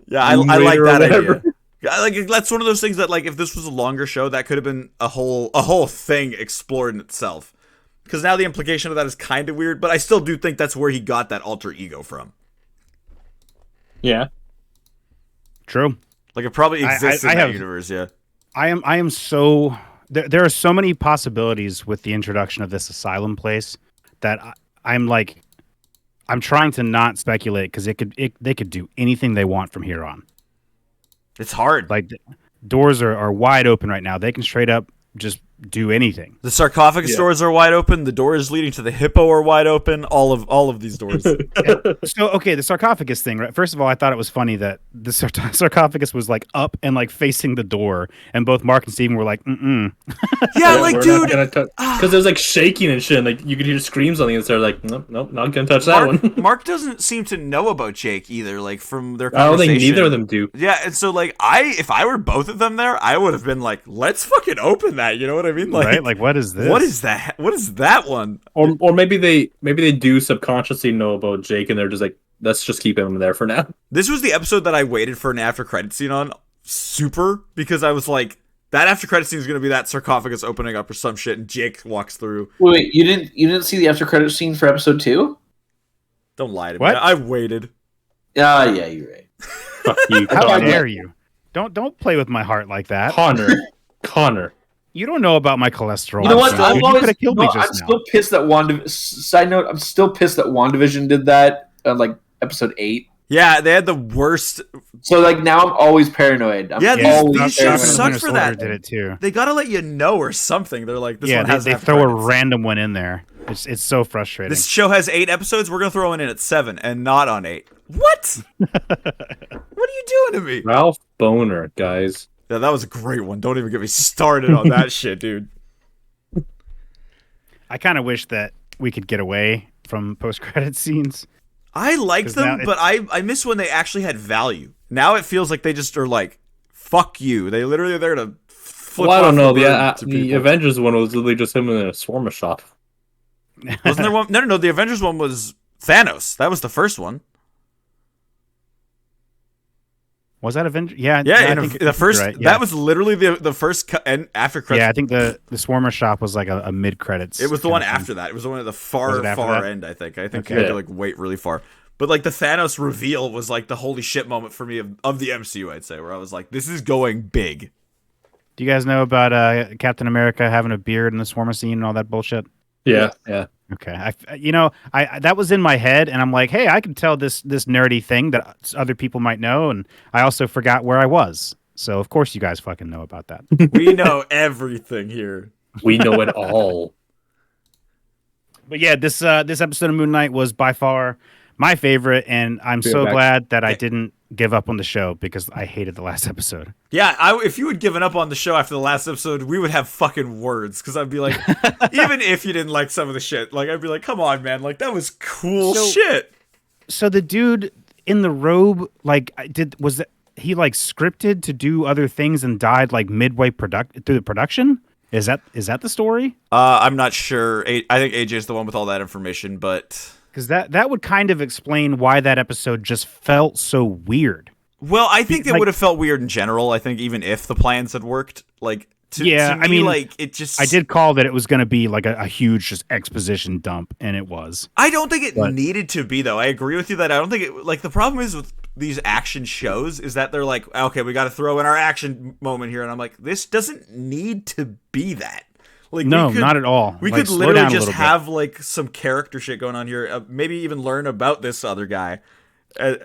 Yeah, I like Raider or that whatever. idea. Yeah, like that's one of those things that like if this was a longer show, that could have been a whole thing explored in itself. Because now the implication of that is kind of weird, but I still do think that's where he got that alter ego from. Yeah. True. Like it probably exists in that have- universe. Yeah. I am so there are so many possibilities with the introduction of this asylum place that I'm trying to not speculate because they could do anything they want from here on. It's hard. Like doors are wide open right now. They can straight up just do anything. The sarcophagus doors are wide open. The doors leading to the hippo are wide open. All of these doors. So, okay, the sarcophagus thing, right? First of all, I thought it was funny that the sarcophagus was like up and like facing the door, and both Mark and Steven were like, Yeah, like, dude, because it was like shaking and shit. And, like you could hear screams on the inside. Like, nope, not gonna touch that one. Mark doesn't seem to know about Jake either. Like from their I don't conversation. think neither of them do. Yeah, and so like if I were both of them there, I would have been like, let's fucking open that. You know what I mean? Like, right? Like, what is this? What is that? What is that one? Or maybe they do subconsciously know about Jake, and they're just like, let's just keep him there for now. This was the episode that I waited for an after credit scene on, super, because I was like, that after credit scene is going to be that sarcophagus opening up or some shit, and Jake walks through. Wait, you didn't see the after credit scene for episode 2? Don't lie to me. What? I waited. Yeah, you're right. Fuck you, How Connor. dare you? Don't play with my heart like that. Connor. You don't know about my cholesterol. You know what? You could have killed me just I'm now. still pissed that Side note: I'm still pissed that WandaVision did that on like episode 8. Yeah, they had the worst. So like now I'm always paranoid. These shows suck Winter for Soldier that. did it too. They gotta let you know or something. They're like, this Yeah, one has they after throw a credits. random one in there. It's so frustrating. This show has 8 episodes. We're gonna throw one in at 7 and not on 8. What? What are you doing to me? Ralph Boner, guys. Yeah, that was a great one. Don't even get me started on that shit, dude. I kind of wish that we could get away from post-credit scenes. I liked 'Cause them, now but I miss when they actually had value. Now it feels like they just are like, fuck you. They literally are there to flip Well, I don't off know. the bird to The people. Avengers one was literally just him in a swarm shop. Wasn't there one? No. The Avengers one was Thanos. That was the first one. Was that Avengers? Yeah, Yeah, I and think the first you're right, yeah. that was literally the first and after credits. Yeah, I think the Swarmer shop was like a mid credits. It was the one after that. It was the one at the far that? end. I think Okay. you had to like wait really far. But like the Thanos reveal was like the holy shit moment for me of the MCU. I'd say where I was like, this is going big. Do you guys know about Captain America having a beard in the Swarmer scene and all that bullshit? Yeah. Okay, I that was in my head, and I'm like, hey, I can tell this nerdy thing that other people might know, and I also forgot where I was. So of course you guys fucking know about that. We know everything here. We know it all. But yeah, this episode of Moon Knight was by far my favorite, and I'm so glad that I didn't give up on the show because I hated the last episode. Yeah, if you had given up on the show after the last episode, we would have fucking words. Because I'd be like, even if you didn't like some of the shit, like I'd be like, come on, man, like that was cool shit. So the dude in the robe, like, he like scripted to do other things and died like midway through the production? Is that the story? I'm not sure. I think AJ's the one with all that information, but Because that would kind of explain why that episode just felt so weird. well, I think it would have felt weird in general. I think even if the plans had worked, like to me, I mean, like it just. I did call that it was going to be like a huge just exposition dump, and it was. I don't think it needed to be though. I agree with you that I don't think it like the problem is with these action shows is that they're like, okay, we got to throw in our action moment here, and I'm like, this doesn't need to be that. Like, No, not at all. We Like, could slow literally down a just little bit. have like some character shit going on here. Maybe even learn about this other guy.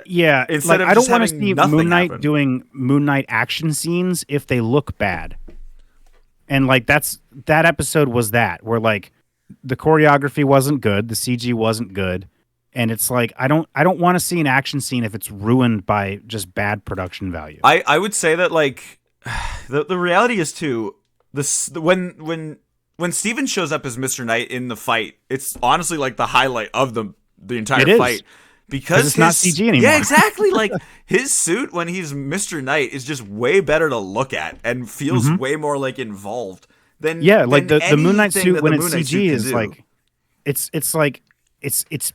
Yeah, Instead like, of I don't just want to having see nothing Moon Knight happen. doing Moon Knight action scenes if they look bad. And like that episode was that where like the choreography wasn't good, the CG wasn't good, and it's like I don't want to see an action scene if it's ruined by just bad production value. I would say that like the reality is too when Steven shows up as Mr. Knight in the fight, it's honestly like the highlight of the entire It is. fight. Because it's not CG anymore. Yeah, exactly. Like his suit when he's Mr. Knight is just way better to look at and feels way more like involved than like than the Moon Knight anything suit that when the it's Moon Knight CG suit can is do. like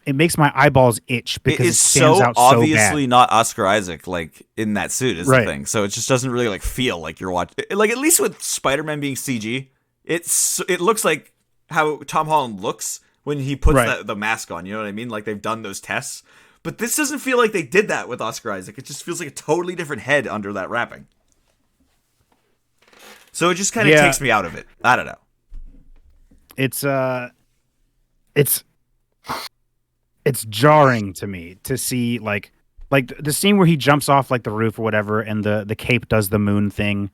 it makes my eyeballs itch It because it is stands so out obviously so bad. not Oscar Isaac like in that suit is Right. the thing. So it just doesn't really like feel like you're watching. Like at least with Spider-Man being CG, it looks like how Tom Holland looks when he puts Right. the mask on. You know what I mean? Like they've done those tests. But this doesn't feel like they did that with Oscar Isaac. It just feels like a totally different head under that wrapping. So it just kind of takes me out of it. I don't know. It's jarring to me to see like the scene where he jumps off like the roof or whatever and the cape does the moon thing.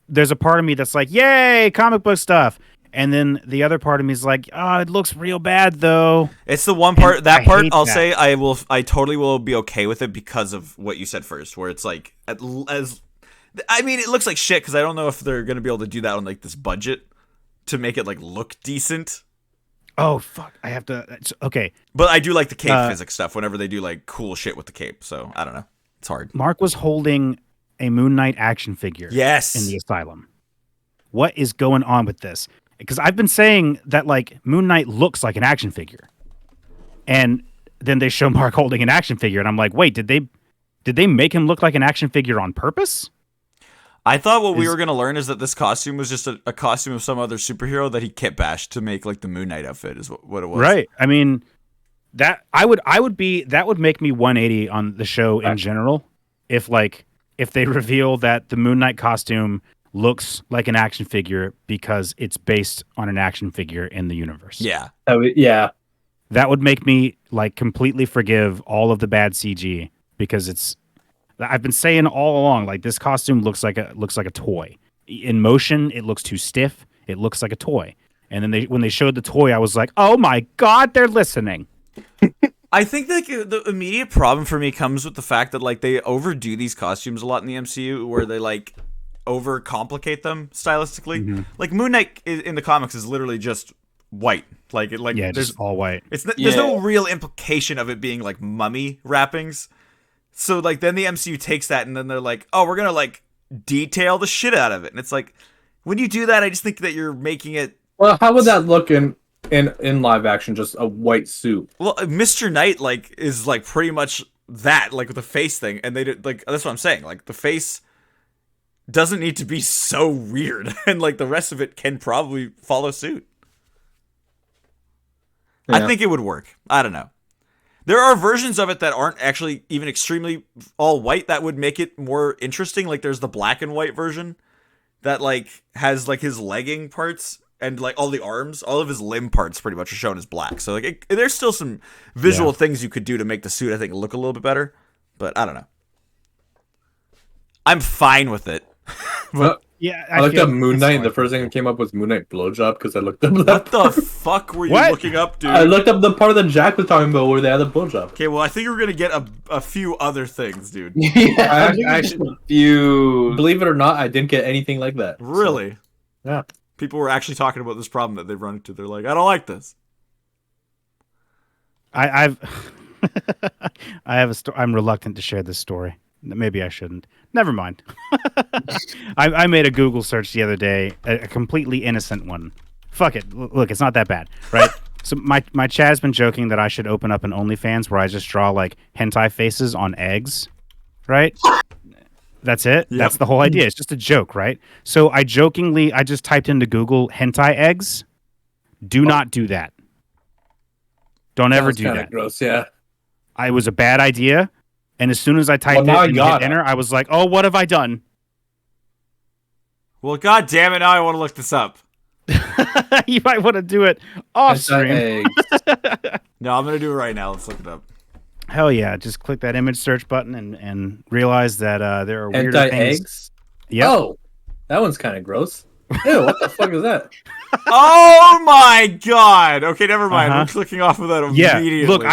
There's a part of me that's like, yay, comic book stuff. And then the other part of me is like, oh, it looks real bad though. It's the one part, And I hate I'll that. say I totally will be okay with it because of what you said first, where it's like, it looks like shit because I don't know if they're going to be able to do that on like this budget to make it like look decent. Oh, fuck. I have to. Okay. But I do like the cape physics stuff whenever they do like cool shit with the cape. So I don't know. It's hard. Mark was holding a Moon Knight action figure Yes. in the asylum. What is going on with this? Because I've been saying that like Moon Knight looks like an action figure. And then they show Mark holding an action figure and I'm like, wait, did they make him look like an action figure on purpose? I thought what we were going to learn is that this costume was just a costume of some other superhero that he kit bashed to make like the Moon Knight outfit is what it was. Right. I mean, that would make me 180 on the show in general if they reveal that the Moon Knight costume looks like an action figure because it's based on an action figure in the universe. Yeah. Yeah. That would make me like completely forgive all of the bad CG because I've been saying all along, like this costume looks like a toy. In motion, it looks too stiff. It looks like a toy. And then when they showed the toy, I was like, oh my God, they're listening. I think like the immediate problem for me comes with the fact that like they overdo these costumes a lot in the MCU where they like overcomplicate them stylistically. Mm-hmm. Like Moon Knight in the comics is literally just white. Yeah, just all white. There's no real implication of it being like mummy wrappings. So like then the MCU takes that and then they're like, oh, we're gonna like detail the shit out of it. And it's like when you do that, I just think that you're making it. Well, how would that look in live action? Just a white suit. Well, Mr. Knight like is like pretty much that, like with the face thing, and they did like that's what I'm saying. Like the face doesn't need to be so weird, and like the rest of it can probably follow suit. Yeah. I think it would work. I don't know. There are versions of it that aren't actually even extremely all white that would make it more interesting. Like there's the black and white version that like has like his legging parts and like all the arms, all of his limb parts pretty much are shown as black. So like there's still some visual things you could do to make the suit I think look a little bit better, but I don't know. I'm fine with it. But Yeah, I looked up Moon Knight, and the first thing that came up was Moon Knight blowjob because I looked up What that. the fuck were you What? looking up, dude? I looked up the part that Jack was talking about where they had the blowjob. Okay, well I think we're gonna get a few other things, dude. Yeah, I actually- confused. Believe it or not, I didn't get anything like that. So, Really? yeah. People were actually talking about this problem that they've run into. They're like, I don't like this. I've I have a story. I'm reluctant to share this story. Maybe I shouldn't. Never mind. I made a Google search the other day, a completely innocent one. Fuck it. Look, it's not that bad, right? So my Chad's been joking that I should open up an OnlyFans where I just draw like hentai faces on eggs, right? That's it. Yep. That's the whole idea. It's just a joke, right? So I just typed into Google hentai eggs. Do not do that. Don't ever Sounds do kinda that. Gross, yeah. It was a bad idea. And as soon as I typed now I it and got hit it. enter, I was like, oh, what have I done? Well, god damn it, now I want to look this up. You might want to do it off Hentai stream. eggs. No, I'm gonna do it right now. Let's look it up. Hell yeah. Just click that image search button and realize that there are weirder Hentai things. eggs? Yep. Oh, that one's kind of gross. Ew, what the fuck is that? Oh my god! Okay, never mind. Uh-huh. We're clicking off of that Yeah. immediately. Look,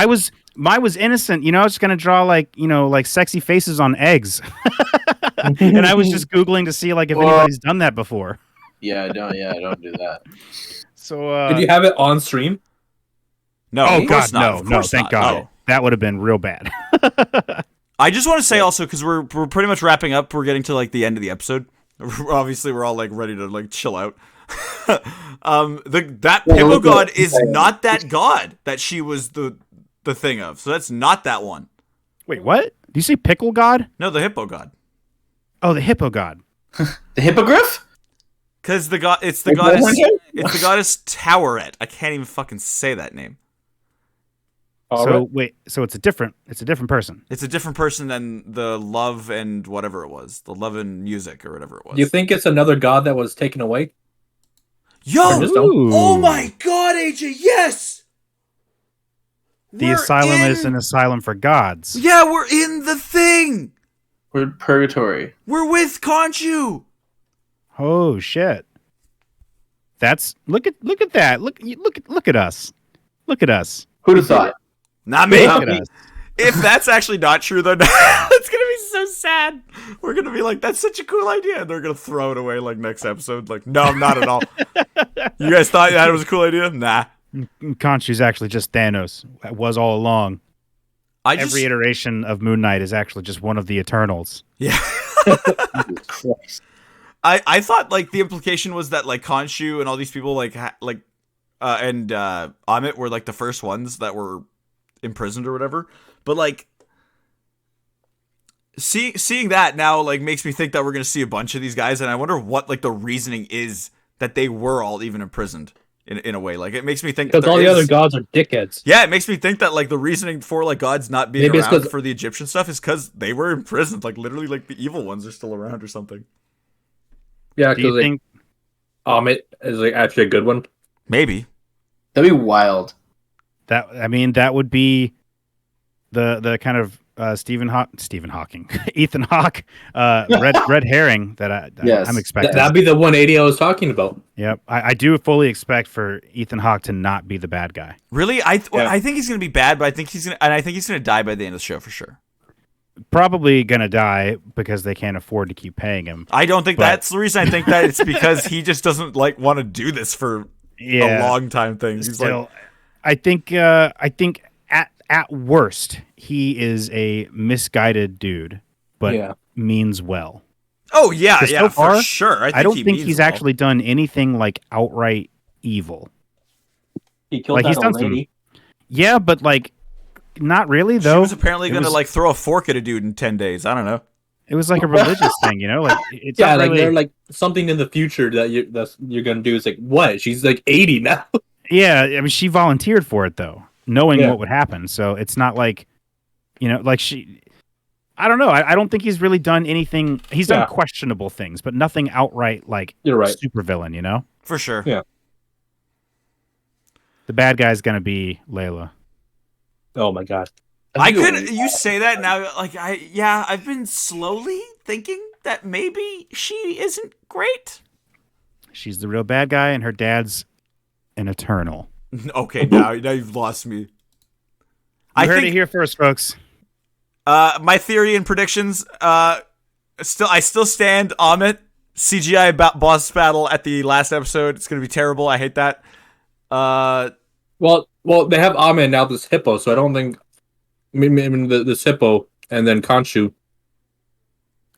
mine was innocent. I was just going to draw like sexy faces on eggs. And I was just Googling to see like if anybody's done that before. Yeah, I don't do that. So, Did you have it on stream? No, oh of course God, not. no, Of no, course thank not. God. No. That would have been real bad. I just want to say also because we're pretty much wrapping up. We're getting to like the end of the episode. Obviously, we're all like ready to like chill out. That Pippo god is not that god that she was the thing of. So that's not that one. Wait, what? Do you say pickle god? No, the hippo god. Oh, the hippo god. The hippogriff? Because the god, it's the Wait, goddess, what? it's the goddess Toweret. I can't even fucking say that name. Wait, so it's a different person. It's a different person than the love and whatever it was, the love and music or whatever it was. Do you think it's another god that was taken away? Yo! Or just don't? Oh my god, AJ, yes! The We're asylum in- is an asylum for gods. Yeah, we're in the thing! We're in purgatory. We're with Conchu! Oh shit. That's look at that. Look at us. Look at us. Who'd have thought? Not me. Look at us. If that's actually not true, then it's gonna be so sad. We're gonna be like, "That's such a cool idea," and they're gonna throw it away like next episode. Like, no, not at all. You guys thought that was a cool idea? Nah. Khonshu's actually just Thanos. It was all along. Every Iteration of Moon Knight is actually just one of the Eternals. Yeah. I thought like the implication was that like Khonshu and all these people and Amit were like the first ones that were imprisoned or whatever. But like seeing that now like makes me think that we're gonna see a bunch of these guys, and I wonder what like the reasoning is that they were all even imprisoned in a way. Like it makes me think because all the other gods are dickheads. Yeah, it makes me think that like the reasoning for like gods not being Maybe around for the Egyptian stuff is because they were imprisoned. Like literally, like the evil ones are still around or something. Yeah, Do you because think Amit is like actually a good one. Maybe That'd be wild. that would be the kind of Stephen Hawking, Ethan Hawke, red herring that Yes. I'm expecting. That'd be the 180 I was talking about. Yep, I do fully expect for Ethan Hawke to not be the bad guy. really, I think he's gonna be bad, but I think he's gonna die by the end of the show for sure. Probably gonna die because they can't afford to keep paying him. I don't think that's the reason. I think that it's because he just doesn't like want to do this for a long time thing. He's Still, like, I think at worst he is a misguided dude, but means well. oh yeah, So yeah, far, for sure. I don't he think means he's well. actually done anything like outright evil. He killed Like, he's that done old lady. Yeah, but like not really She though. was apparently It gonna was- like throw a fork at a dude in 10 days. I don't know. It was like a religious thing, you know. Like it's Yeah, not like really, they're like something in the future that you're gonna do is like what? She's like 80 now. yeah. I mean, she volunteered for it though, knowing Yeah. what would happen. So it's not like, like she. I don't know. I don't think he's really done anything. He's done Yeah. questionable things, but nothing outright like You're right. supervillain. You know, For sure. Yeah. the bad guy's gonna be Layla. Oh my god. You say that now, like I've been slowly thinking that maybe she isn't great. She's the real bad guy, and her dad's an Eternal. Okay, now you've lost me. You heard it here first, folks. My theory and predictions. I still stand Amit. CGI boss battle at the last episode. It's gonna be terrible. I hate that. Well, they have Ahmed now. This hippo, so I don't think. I mean this hippo and then Khonshu.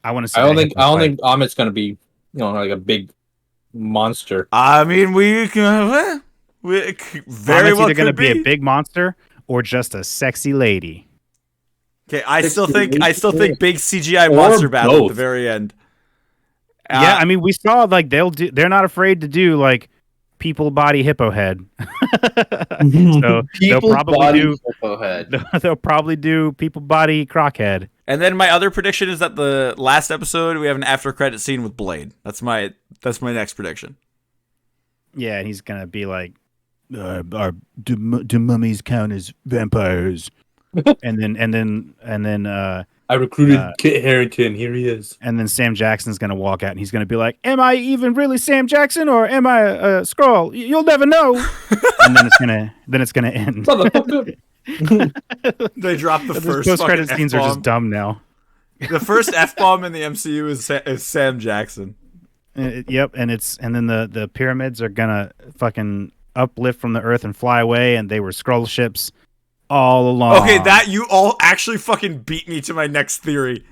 I want to see. I don't think Ahmed's gonna be like a big monster. I mean, we very well either going to could be a big monster or just a sexy lady. Okay, I still think big CGI monster battle at the very end. Yeah, I mean, we saw like they're not afraid to do like people body hippo head. So they'll probably do people body croc head. And then my other prediction is that the last episode we have an after credit scene with Blade. That's my next prediction. Yeah, and he's gonna be like, "Do mummies count as vampires?" and then I recruited Kit Harington. Here he is. And then Sam Jackson's gonna walk out, and he's gonna be like, "Am I even really Sam Jackson, or am I a Skrull? You'll never know." And then it's gonna end. Motherfucker. They dropped the first post credit fucking scenes are F-bomb. just dumb now. The first F-bomb in the MCU is Sam Jackson. Yep, and then the pyramids are gonna fucking uplift from the earth and fly away, and they were Skrull ships all along. Okay, that you all actually fucking beat me to my next theory.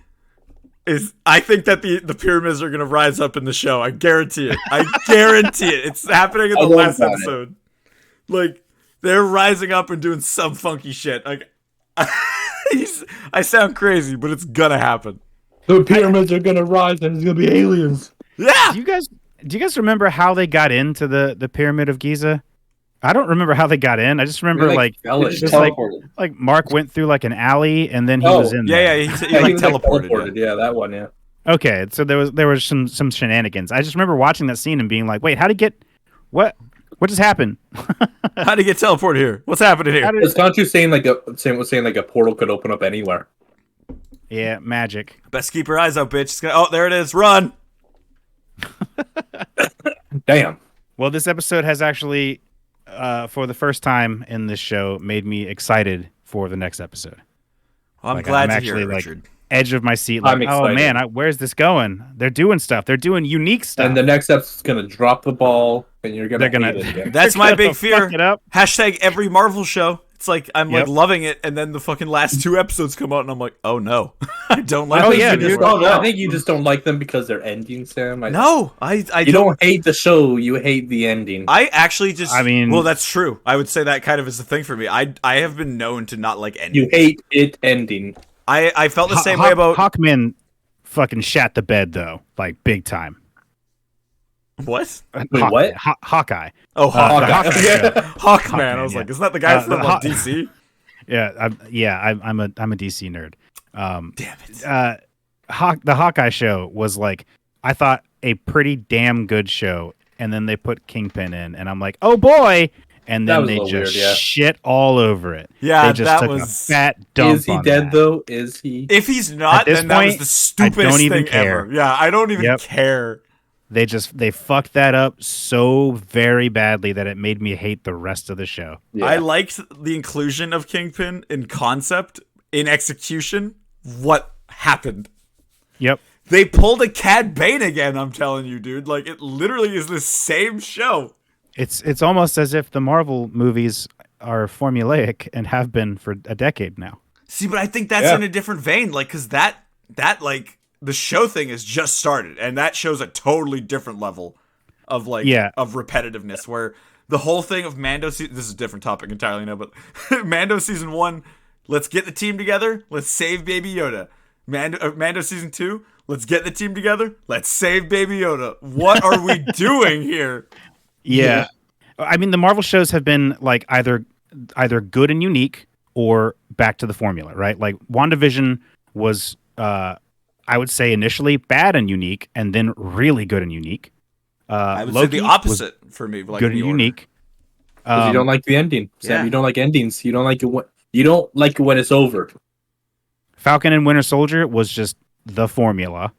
Is I think that the pyramids are gonna rise up in the show. I guarantee it. I guarantee it. It's happening in the last episode. Like they're rising up and doing some funky shit. Like I sound crazy, but it's gonna happen. The pyramids are gonna rise, and it's gonna be aliens. Yeah. Do you guys remember how they got into the Pyramid of Giza? I don't remember how they got in. I just remember like Mark went through like an alley and then he was in there. Yeah, he teleported. Yeah, that one. Yeah. Okay, so there was some shenanigans. I just remember watching that scene and being like, "Wait, how did he get what just happened? How did he get teleported here? What's happening here?" Is Khonshu saying like a portal could open up anywhere? Yeah, magic. Best keep your eyes out, bitch. There it is. Run. Damn. Well, this episode has actually, for the first time in this show, made me excited for the next episode. Well, I'm Like, glad I'm to actually, hear it, like, Richard. edge of my seat. I'm Like, oh excited. man, where's this going? They're doing stuff. They're doing unique stuff. And the next episode's gonna drop the ball, and you're gonna They're gonna- hate it again. That's They're my gonna big fear. fuck it up. Hashtag every Marvel show. It's like I'm Yep. like loving it, and then the fucking last 2 episodes come out, and I'm like, oh no, I don't like. Oh, this yeah, anymore. dude. Oh no. I think you just don't like them because they're ending, Sam. No, I You don't hate the show. You hate the ending. I actually just. I mean- well, that's true. I would say that kind of is the thing for me. I have been known to not like endings. You hate it ending. I felt the same way about Hawkman. Fucking shat the bed though, like big time. what? Wait, what? Hawkeye. Oh, The Hawkeye. Hawkeye show. Hawkman. I was yeah. like, isn't that the guy Uh, from the like, Hawk- DC? Yeah, I'm a DC nerd. Damn it. The Hawkeye show was like, I thought, a pretty damn good show, and then they put Kingpin in, and I'm like, oh boy, and That then was a they little just weird, yeah. shit all over it. Yeah, they just that took was. a fat dump. Is he on dead that. though? Is he? If he's not, At this then that was point, the stupidest don't even thing care. ever. Yeah, I don't even Yep. care. They fucked that up so very badly that it made me hate the rest of the show. Yeah. I liked the inclusion of Kingpin in concept, in execution. What happened? Yep. They pulled a Cad Bane again, I'm telling you, dude. Like, it literally is the same show. It's almost as if the Marvel movies are formulaic and have been for a decade now. See, but I think that's Yeah. in a different vein. Like, because that, like, the show thing has just started. And that shows a totally different level of, like, Yeah. of repetitiveness. Where the whole thing of Mando, this is a different topic entirely now, but Mando Season 1, let's get the team together. Let's save Baby Yoda. Mando Season 2, let's get the team together. Let's save Baby Yoda. What are we doing here? Yeah. I mean, the Marvel shows have been like either good and unique or back to the formula, right? Like WandaVision was, I would say initially bad and unique, and then really good and unique. I would Loki say the was opposite for me. Like, good in and the order. unique. Because you don't like the ending, Sam. yeah. You don't like endings. You don't like it. You don't like it when it's over. Falcon and Winter Soldier was just the formula.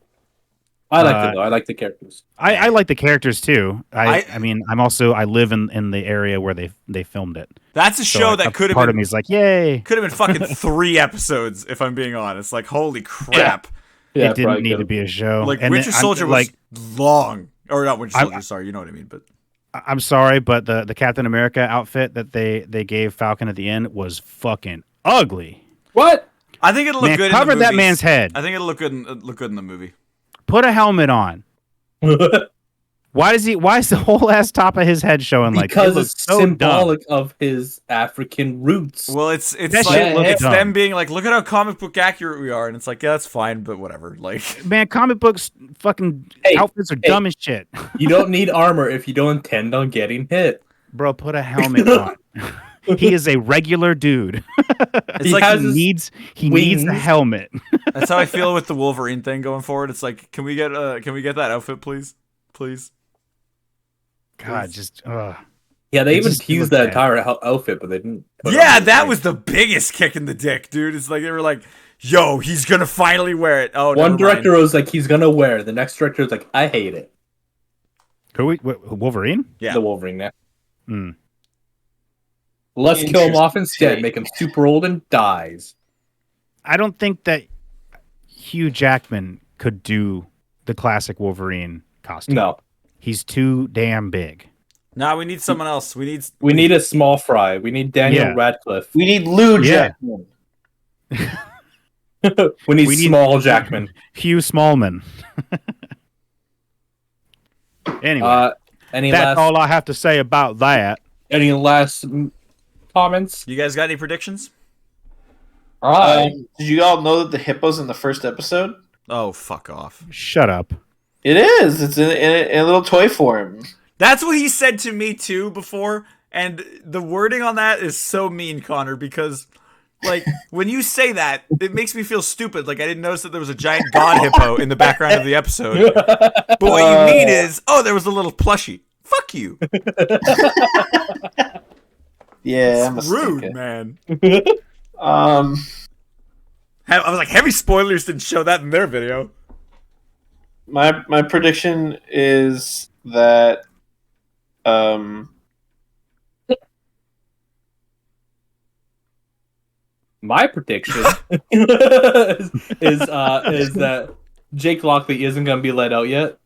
I like it though. I like the characters. I like the characters too. I- I mean, I live in the area where they filmed it. That's a So show a that could have part been of me is like, yay! Could have been fucking 3 episodes, if I'm being honest. Like, holy crap. Yeah, it didn't need to be a show. Like, And Winter then Soldier was like, long. Or not Winter I- Soldier, sorry, you know what I mean. But I'm sorry, but the Captain America outfit that they gave Falcon at the end was fucking ugly. What? I think it'll look Man, good cover in the that movies. man's head. I think it'll look good in the movie. Put a helmet on. Why is the whole ass top of his head showing like Because it looks it's so dumb. symbolic of his African roots. Well, it's That like shit looks it's dumb. them being like, look at how comic book accurate we are, and it's like, yeah, that's fine, but whatever. Like, Man, comic books fucking Hey, outfits are dumb as shit. You don't need armor if you don't intend on getting hit. Bro, put a helmet on. He is a regular dude. it's He like has he his needs a wings. helmet. that's how I feel with the Wolverine thing going forward. It's like, can we get that outfit, please, please? God, just Yeah, they It even just teased looked that bad. entire outfit, but they didn't. put it Yeah, on the that thing. was the biggest kick in the dick, dude. It's like they were like, "Yo, he's gonna finally wear it." Oh, One never director mind. was like, he's gonna wear it. The next director was like, I hate it. Wolverine? Yeah. The Wolverine now. Hmm. Let's kill him off Interesting instead. take. Make him super old and dies. I don't think that Hugh Jackman could do the classic Wolverine costume. No, He's too damn big. Nah, we need someone else. We need. we need a small fry. We need Daniel Yeah. Radcliffe. We need Lou Yeah. Jackman. we need We need- small Jackman. Hugh Smallman. Anyway, Any that's last all I have to say about that. any last comments? You guys got any predictions? Did you all know that the hippo's in the first episode? Oh, fuck off. Shut up. It is. It's in a little toy form. That's what he said to me too before, and the wording on that is so mean, Connor, because like when you say that, it makes me feel stupid. Like I didn't notice that there was a giant god hippo in the background of the episode. But what you mean is, oh, there was a little plushie. Fuck you. Yeah, I'm It's a rude, stinker. man. Um, I was like, heavy spoilers didn't show that in their video. my prediction is that My prediction is that Jake Lockley isn't going to be let out yet.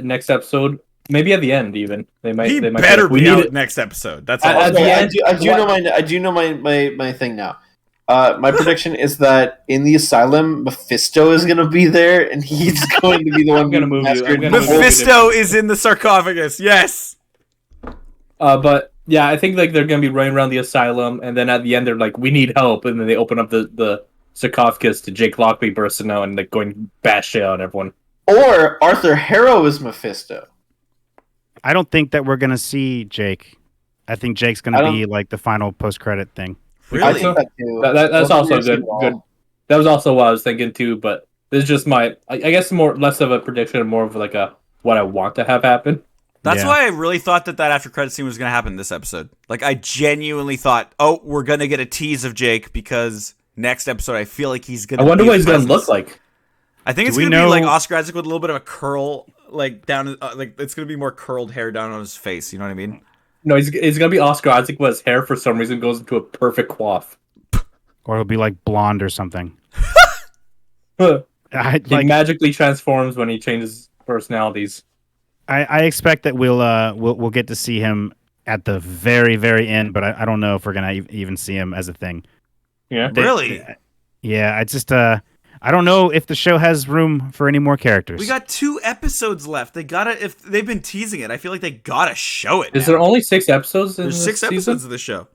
Next episode, maybe at the end, even they might. He they might better we be need out it. next episode. That's At all. the end, I do know my thing now. My prediction is that in the asylum, Mephisto is going to be there, and he's going to be the one I'm gonna being move you. I'm massacred. gonna move you. Mephisto is in the sarcophagus. Yes. But yeah, I think like they're gonna be running around the asylum, and then at the end they're like, "We need help," and then they open up the sarcophagus to Jake Lockley bursting out and like going batshit on everyone. Or Arthur Harrow is Mephisto. I don't think that we're gonna see Jake. I think Jake's gonna be like the final post-credit thing. I Really? think that too. That's Don't also think good. we're Good. That was also what I was thinking too. But this is just my, I guess, less of a prediction, and more of like a what I want to have happen. That's Yeah. why I really thought that after credit scene was going to happen this episode. Like, I genuinely thought, oh, we're going to get a tease of Jake because next episode I feel like he's going to I wonder what he's gonna look like. I think it's Do we going to be like know- Oscar Isaac with a little bit of a curl, like down, like it's going to be more curled hair down on his face. You know what I mean? No, he's gonna be Oscar Isaac, but his hair for some reason goes into a perfect coif. Or he'll be like blonde or something. He I magically transforms when he changes personalities. I expect that we'll get to see him at the very, very end, but I don't know if we're gonna even see him as a thing. Yeah. Really? Yeah, I just I don't know if the show has room for any more characters. We got 2 episodes left. They gotta, if they've been teasing it, I feel like they gotta show it. Is now. there only 6 episodes? In There's this 6 season? episodes of the show.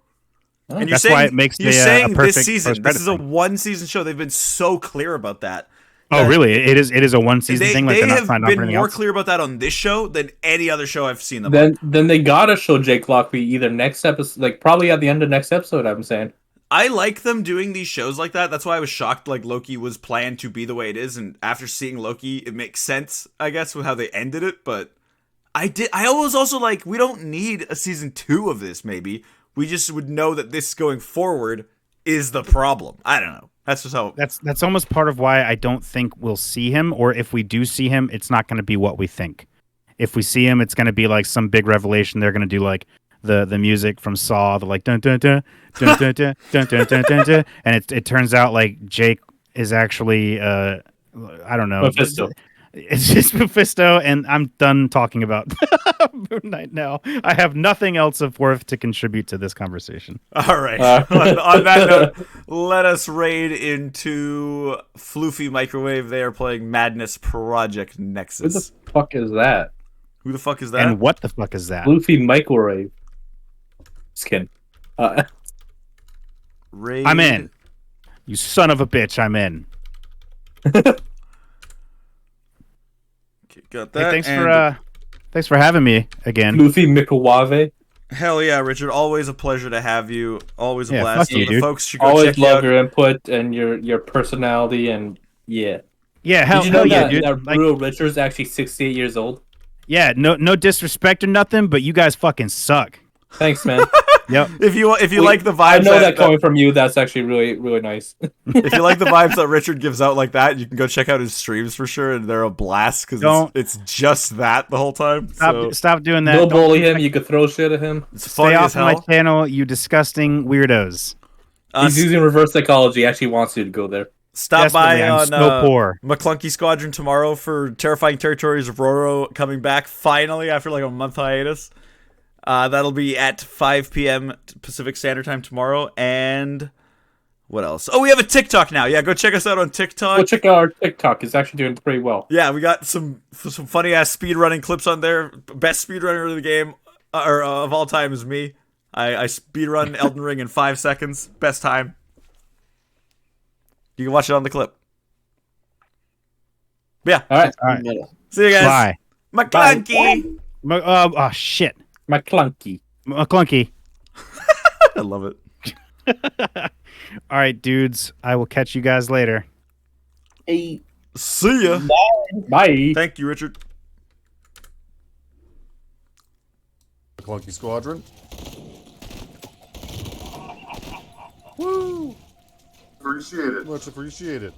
Oh. And you're That's saying, why it makes you're the, a saying perfect this season. This post-credit is a thing. 1-season show. They've been so clear about that. Oh, really? It is a one season They, thing. Like they they're not have signed on for been anything more else? clear about that on this show than any other show I've seen them on. Then they gotta show Jake Lockley either next episode, like probably at the end of next episode. I'm saying. I like them doing these shows like that. That's why I was shocked like Loki was planned to be the way it is, and after seeing Loki, it makes sense, I guess, with how they ended it. But I was also like, we don't need a season 2 of this, maybe. We just would know that this going forward is the problem. I don't know. That's just how That's almost part of why I don't think we'll see him, or if we do see him, it's not going to be what we think. If we see him, it's going to be like some big revelation. They're going to do like the music from Saw, the like dun dun dun dun dun dun dun dun dun dun, dun, and it turns out like Jake is actually I don't know. Mephisto. It's just Mephisto, and I'm done talking about Moon Knight now. I have nothing else of worth to contribute to this conversation. All right. On that note, let us raid into Floofy Microwave. They are playing Madness Project Who Nexus. the fuck is that? Who the fuck is that? And what the fuck is that? Luffy microwave. Skin. Raid. I'm in. You son of a bitch, I'm in. Got Hey, that. thanks for having me again. Luffy microwave. Hell yeah, Richard. Always a pleasure to have you. Always a Yeah, blast. fuck you, The dude. folks should go Always check you love out. your input and your personality and yeah. Yeah, hell, Did you know hell yeah, that, dude. that Like, Real Richard's actually 68 years old? yeah, no disrespect or nothing, but you guys fucking suck. Thanks, man. Yep. If you like the vibes, I know that coming from you, that's actually really, really nice. if you like the vibes that Richard gives out like that, you can go check out his streams for sure, and they're a blast because Don't- it's just that the whole time. So Stop doing that. Don't Don't- bully him. You could throw shit at him. it's Stay funny off as of my hell. channel, you disgusting weirdos. He's using reverse psychology. He actually wants you to go there. Stop by Desperately, I'm on so poor. McClunky Squadron tomorrow for Terrifying Territories of Roro coming back finally after like a month hiatus. That'll be at 5 p.m. Pacific Standard Time tomorrow. And what else? Oh, we have a TikTok now. Yeah, go check us out on TikTok. Go check out our TikTok. It's actually doing pretty well. Yeah, we got some funny ass speedrunning clips on there. Best speedrunner of the game or of all time is me. I speedrun Elden Ring in 5 seconds. Best time. You can watch it on the clip. Yeah. All right. All right. See you guys. Bye. McClunky. Oh shit. My clunky. McClunky. I love it. All right, dudes. I will catch you guys later. Hey. See ya. Bye. Thank you, Richard. Clunky Squadron. Woo! Appreciate it. Much appreciated.